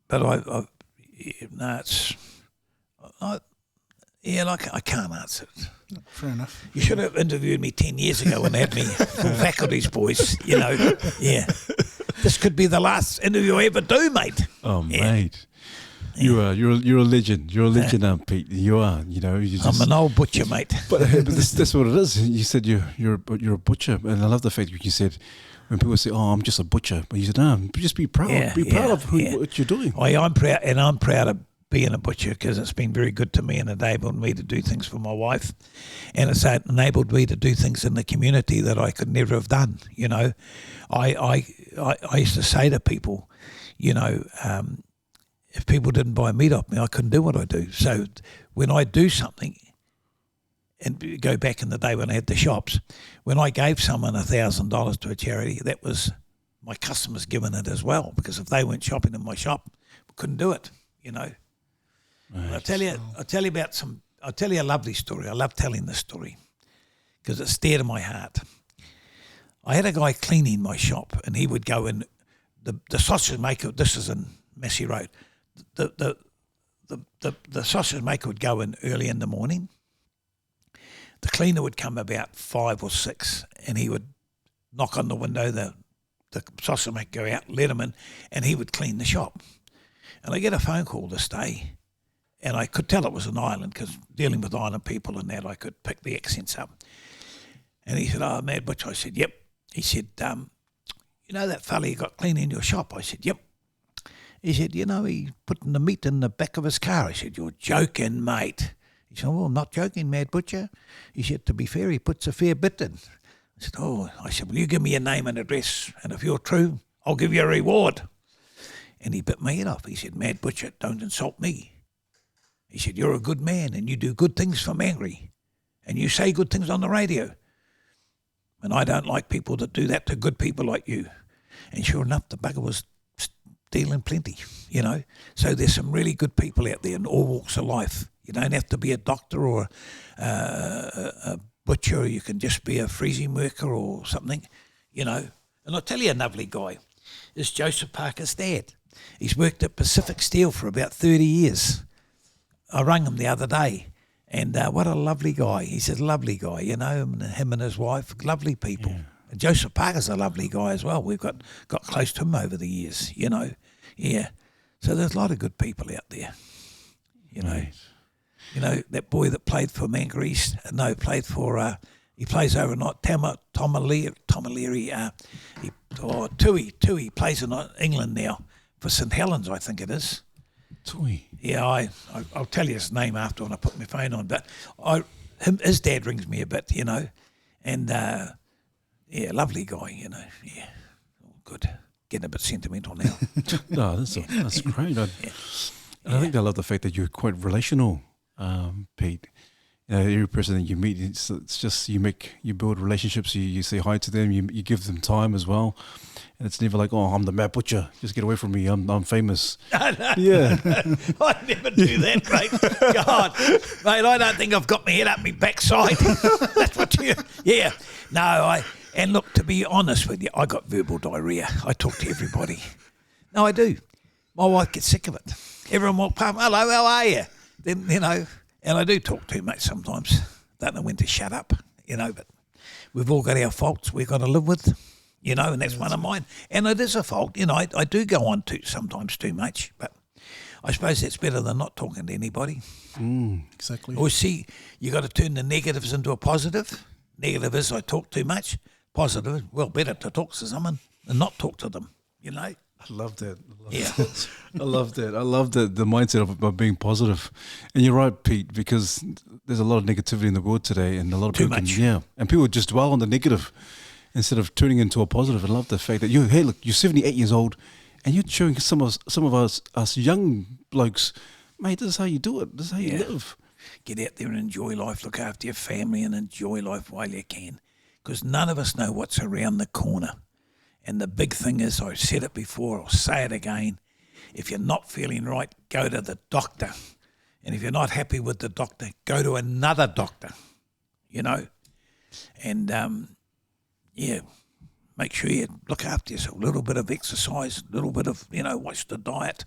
But I can't answer it. Fair enough. You should have interviewed me 10 years ago and had me from faculties, boys. Yeah. This could be the last interview I ever do, mate. Oh, yeah. mate. Yeah. You're a legend. You're a legend, Pete. You are. I'm an old butcher, mate. But that's what it is. You said you're a butcher, and I love the fact that you said when people say, "Oh, I'm just a butcher," but you said, "No, just be proud. Be proud of what you're doing." I'm proud, and I'm proud of being a butcher because it's been very good to me and enabled me to do things for my wife, and it's enabled me to do things in the community that I could never have done. I used to say to people, if people didn't buy meat off me, I couldn't do what I do. So when I do something, and go back in the day when I had the shops, when I gave someone $1,000 to a charity, that was my customers giving it as well, because if they weren't shopping in my shop, we couldn't do it. you know. I'll tell you a lovely story. I love telling this story because it's dear to my heart. I had a guy cleaning my shop, and he would go in. The sausage maker. This is in Massey Road. The sausage maker would go in early in the morning. The cleaner would come about 5 or 6, and he would knock on the window. The sausage maker go out, let him in, and he would clean the shop. And I get a phone call this day, and I could tell it was an island because dealing with island people and that, I could pick the accents up. And he said, "Oh, Mad Butch." I said, "Yep." He said, "You know that fella you got cleaning your shop?" I said, "Yep." He said, "You know, he's putting the meat in the back of his car." I said, "You're joking, mate." He said, "Well, I'm not joking, Mad Butcher." He said, "To be fair, he puts a fair bit in." I said, "Oh." I said, "Well, you give me your name and address, and if you're true, I'll give you a reward." And he bit my head off. He said, "Mad Butcher, don't insult me." He said, "You're a good man, and you do good things for Mangere, and you say good things on the radio. And I don't like people that do that to good people like you." And sure enough, the bugger was stealing plenty, you know. So there's some really good people out there in all walks of life. You don't have to be a doctor or a butcher. You can just be a freezing worker or something, you know. And I'll tell you a lovely guy is Joseph Parker's dad. He's worked at Pacific Steel for about 30 years. I rang him the other day. And what a lovely guy. He's a lovely guy, you know, him and his wife, lovely people. Yeah. And Joseph Parker's a lovely guy as well. We've got close to him over the years, you know. Yeah. So there's a lot of good people out there, you know. Nice. You know, that boy that played for Mangere, played for, he plays overnight, Tom O'Leary, Tui plays in England now for St Helens, I think it is. Tui. Yeah, I'll tell you his name after when I put my phone on. But his dad rings me a bit, you know, and yeah, lovely guy, you know. Yeah, good. Getting a bit sentimental now. No, that's great. I think I love the fact that you're quite relational, Pete. You know, every person that you meet, it's just you build relationships. You say hi to them. You give them time as well. And it's never like, "Oh, I'm the Mad Butcher. Just get away from me. I'm famous." No, yeah. I never do that, mate. God, mate, I don't think I've got my head up my backside. That's what you. Yeah. No, and look, to be honest with you, I got verbal diarrhea. I talk to everybody. No, I do. My wife gets sick of it. Everyone walks past, "Hello, how are you?" Then, you know, and I do talk too much sometimes. Don't know when to shut up, you know, but we've all got our faults we've got to live with. You know, and that's one of mine. And it is a fault. You know, I do go on sometimes too much, but I suppose that's better than not talking to anybody. Exactly. Or see, you got to turn the negatives into a positive. Negative is I talk too much. Positive, well, better to talk to someone than not talk to them, you know. I love that. I love that. I love the mindset of being positive. And you're right, Pete, because there's a lot of negativity in the world today, and a lot of too people much. And people just dwell on the negative instead of turning into a positive. I love the fact that you're 78 years old, and you're showing some of us young blokes, mate, this is how you do it. This is how you live. Get out there and enjoy life. Look after your family and enjoy life while you can, because none of us know what's around the corner. And the big thing is, I've said it before, I'll say it again, if you're not feeling right, go to the doctor. And if you're not happy with the doctor, go to another doctor, you know. And, make sure you look after yourself. A little bit of exercise, a little bit of, you know, watch the diet.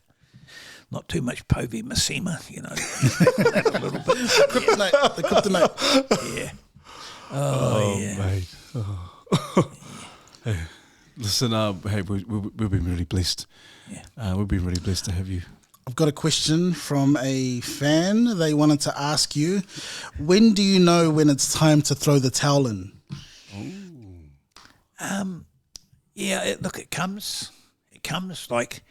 Not too much povey masema, you know. That a little bit. The kryptonite. Yeah. Oh, yeah. Mate. Oh. Hey, listen, hey, we've been really blessed. Yeah. We've been really blessed to have you. I've got a question from a fan. They wanted to ask you, when do you know when it's time to throw the towel in? Look, it comes like,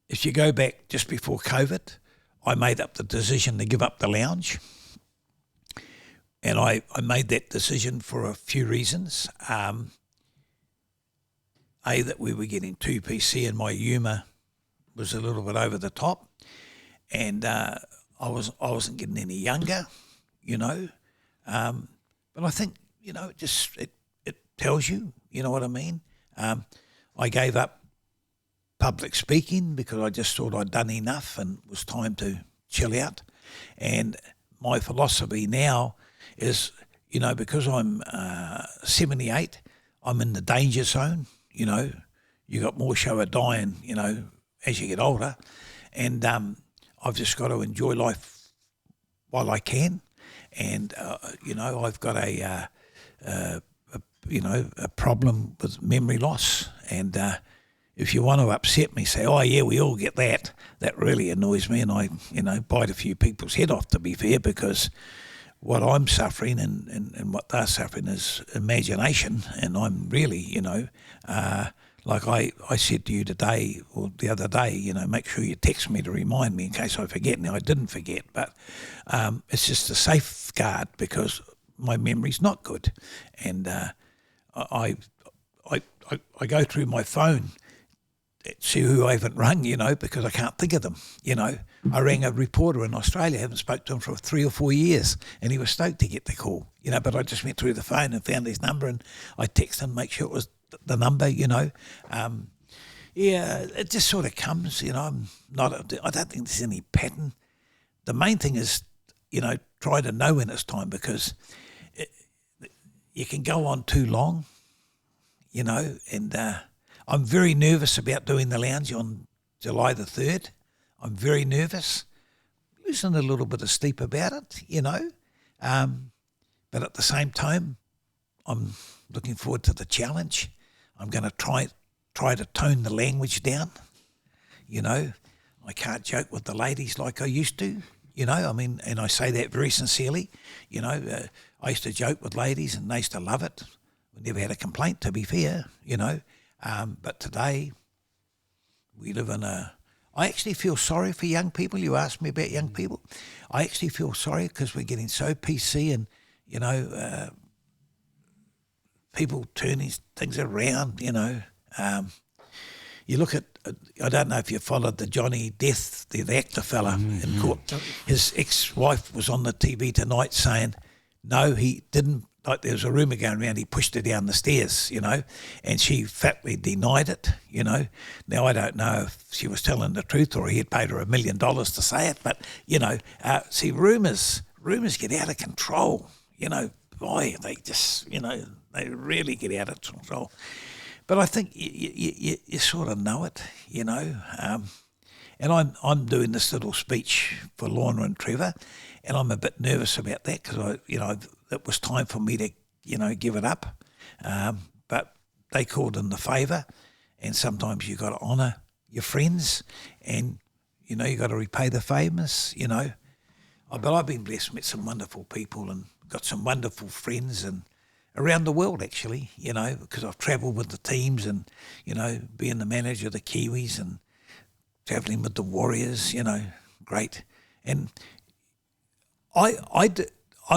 if you go back just before COVID, I made up the decision to give up the lounge. And I made that decision for a few reasons. That we were getting 2 PC and my humour was a little bit over the top. And I wasn't getting any younger, you know. But I think, you know, it tells you, you know what I mean? I gave up public speaking because I just thought I'd done enough and it was time to chill out. And my philosophy now is, you know, because I'm 78, I'm in the danger zone. You know, you got more show of dying, you know, as you get older. And I've just got to enjoy life while I can. And, you know, I've got a problem with memory loss. And if you want to upset me, say, oh, yeah, we all get that. That really annoys me. And I, you know, bite a few people's head off, to be fair, because what I'm suffering and what they're suffering is imagination. And I'm really, you know, like I said to you today or the other day, you know, make sure you text me to remind me in case I forget. Now, I didn't forget, but it's just a safeguard because my memory's not good. And I go through my phone, see who I haven't rung, you know, because I can't think of them, you know. I rang a reporter in Australia, haven't spoken to him for 3 or 4 years, and he was stoked to get the call, you know, but I just went through the phone and found his number and I texted him, make sure it was the number, you know. Yeah, it just sort of comes, you know. I don't think there's any pattern. The main thing is, you know, try to know when it's time because you can go on too long, you know, and I'm very nervous about doing the lounge on July the 3rd. I'm very nervous, losing a little bit of steep about it, you know. But at the same time, I'm looking forward to the challenge. I'm going to try to tone the language down, you know. I can't joke with the ladies like I used to, you know. I mean, and I say that very sincerely, you know. I used to joke with ladies and they used to love it. We never had a complaint, to be fair, you know. But today, we live in I actually feel sorry for young people. You asked me about young people. I actually feel sorry because we're getting so PC and, you know, people turning things around, you know. You look at, I don't know if you followed the Johnny Death, the actor fella in court. His ex-wife was on the TV tonight saying, no, he didn't. Like there was a rumour going around, he pushed her down the stairs, you know, and she fatly denied it, you know. Now, I don't know if she was telling the truth or he had paid her $1 million to say it, but, you know, see, rumours get out of control, you know. Boy, they just, you know, they really get out of control. But I think you sort of know it, you know. And I'm doing this little speech for Lorna and Trevor, and I'm a bit nervous about that because it was time for me to, you know, give it up. But they called in the favour, and sometimes you got to honour your friends, and you know you got to repay the favours, you know. But I've been blessed, met some wonderful people, and got some wonderful friends, and around the world actually, you know, because I've travelled with the teams, and you know, being the manager of the Kiwis and travelling with the Warriors, you know, great. And I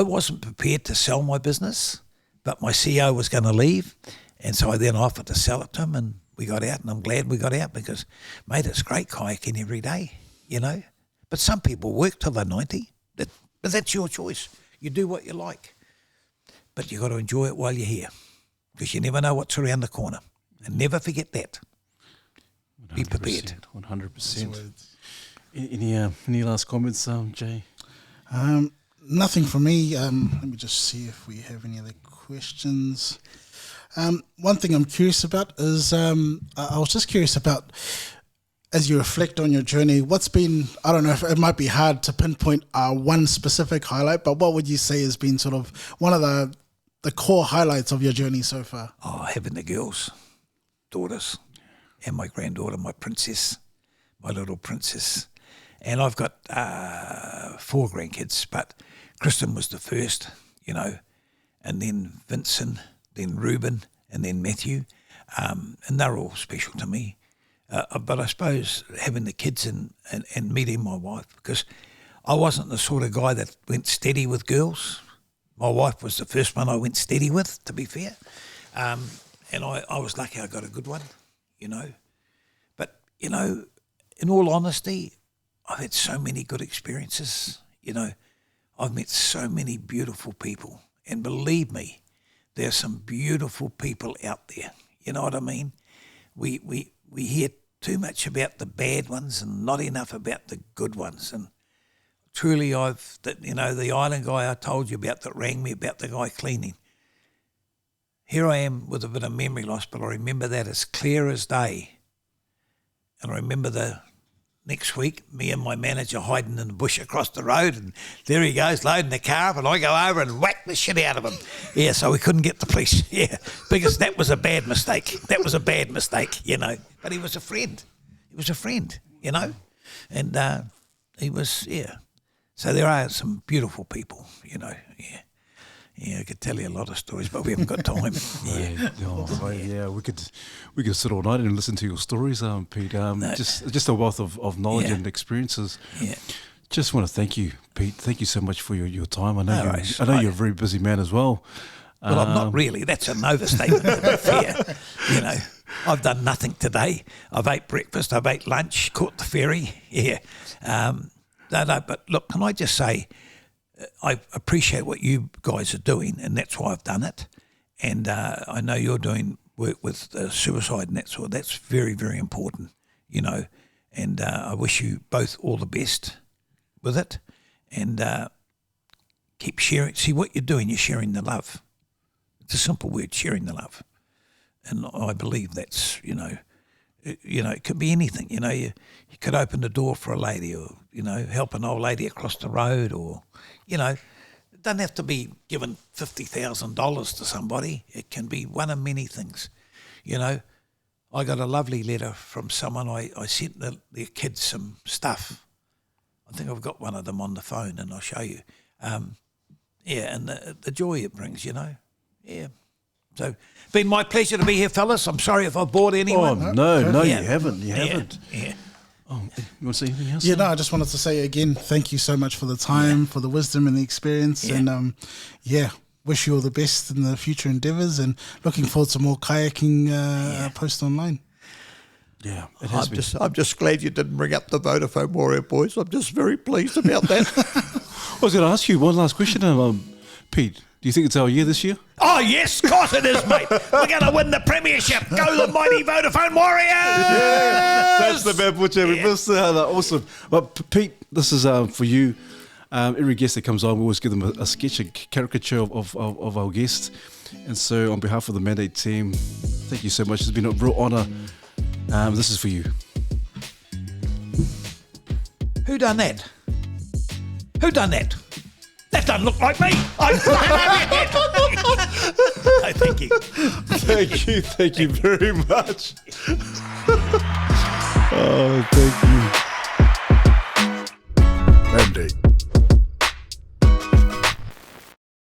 wasn't prepared to sell my business, but my CEO was going to leave, and so I then offered to sell it to him, and we got out, and I'm glad we got out because, mate, it's great kayaking every day, you know. But some people work till they're 90. But that's your choice. You do what you like. But you got to enjoy it while you're here because you never know what's around the corner. And never forget that. Be prepared. 100%. Any last comments, Jay? Nothing from me. Let me just see if we have any other questions. One thing I'm curious about is I was just curious about, as you reflect on your journey, what's been, I don't know if it might be hard to pinpoint one specific highlight, but what would you say has been sort of one of the core highlights of your journey so far? Oh, having the girls, daughters, and my granddaughter, my princess, my little princess. And I've got 4 grandkids, but Kristen was the first, you know, and then Vincent, then Reuben, and then Matthew. And they're all special to me. But I suppose having the kids and meeting my wife, because I wasn't the sort of guy that went steady with girls. My wife was the first one I went steady with, to be fair. And I was lucky I got a good one, you know. But, you know, in all honesty, I've had so many good experiences, you know. I've met so many beautiful people. And believe me, there's some beautiful people out there. You know what I mean? We hear too much about the bad ones and not enough about the good ones. And truly, the island guy I told you about that rang me about the guy cleaning. Here I am with a bit of memory loss, but I remember that as clear as day. And I remember the next week, me and my manager hiding in the bush across the road, and there he goes, loading the car up, and I go over and whack the shit out of him. Yeah, so we couldn't get the police. Yeah, because that was a bad mistake. But he was a friend. And he was, So there are some beautiful people, yeah. Yeah, I could tell you a lot of stories, but we haven't got time. We could sit all night and listen to your stories, Pete. Just a wealth of knowledge and experiences. Yeah. Just want to thank you, Pete. Thank you so much for your time. I know you're a very busy man as well. Well, I'm not really. That's an overstatement, to be fair. I've done nothing today. I've ate breakfast, I've ate lunch, caught the ferry. Yeah. But look, can I just say, I appreciate what you guys are doing, and that's why I've done it. And I know you're doing work with suicide and that sort. That's very, very important, And I wish you both all the best with it. And keep sharing. See, what you're doing, you're sharing the love. It's a simple word, sharing the love. And I believe that's, it could be anything. You could open the door for a lady, or help an old lady across the road, or it doesn't have to be giving $50,000 to somebody. It can be one of many things. I got a lovely letter from someone. I sent their kids some stuff. I think I've got one of them on the phone, and I'll show you. And the joy it brings, Yeah. So, been my pleasure to be here, fellas. I'm sorry if I've bored anyone. Oh, no, you haven't. You haven't. Yeah. Oh, you want to say anything else? Yeah, no, I just wanted to say again, thank you so much for the time, for the wisdom and the experience. Yeah. And, wish you all the best in the future endeavours, and looking forward to more kayaking post online. Yeah, I'm just glad you didn't bring up the Vodafone Warrior boys. I'm just very pleased about that. I was going to ask you one last question, Pete. Do you think it's our year this year? Oh, yes, of course it is, mate. We're going to win the premiership. Go the mighty Vodafone Warriors! Yeah, that's the bad butcher. We missed that. Awesome. But Pete, this is for you. Every guest that comes on, we always give them a sketch, a caricature of our guest. And so on behalf of the Mandate team, thank you so much. It's been a real honour. This is for you. Who done that? That doesn't look like me. No, thank you. Thank you very much. Oh, thank you.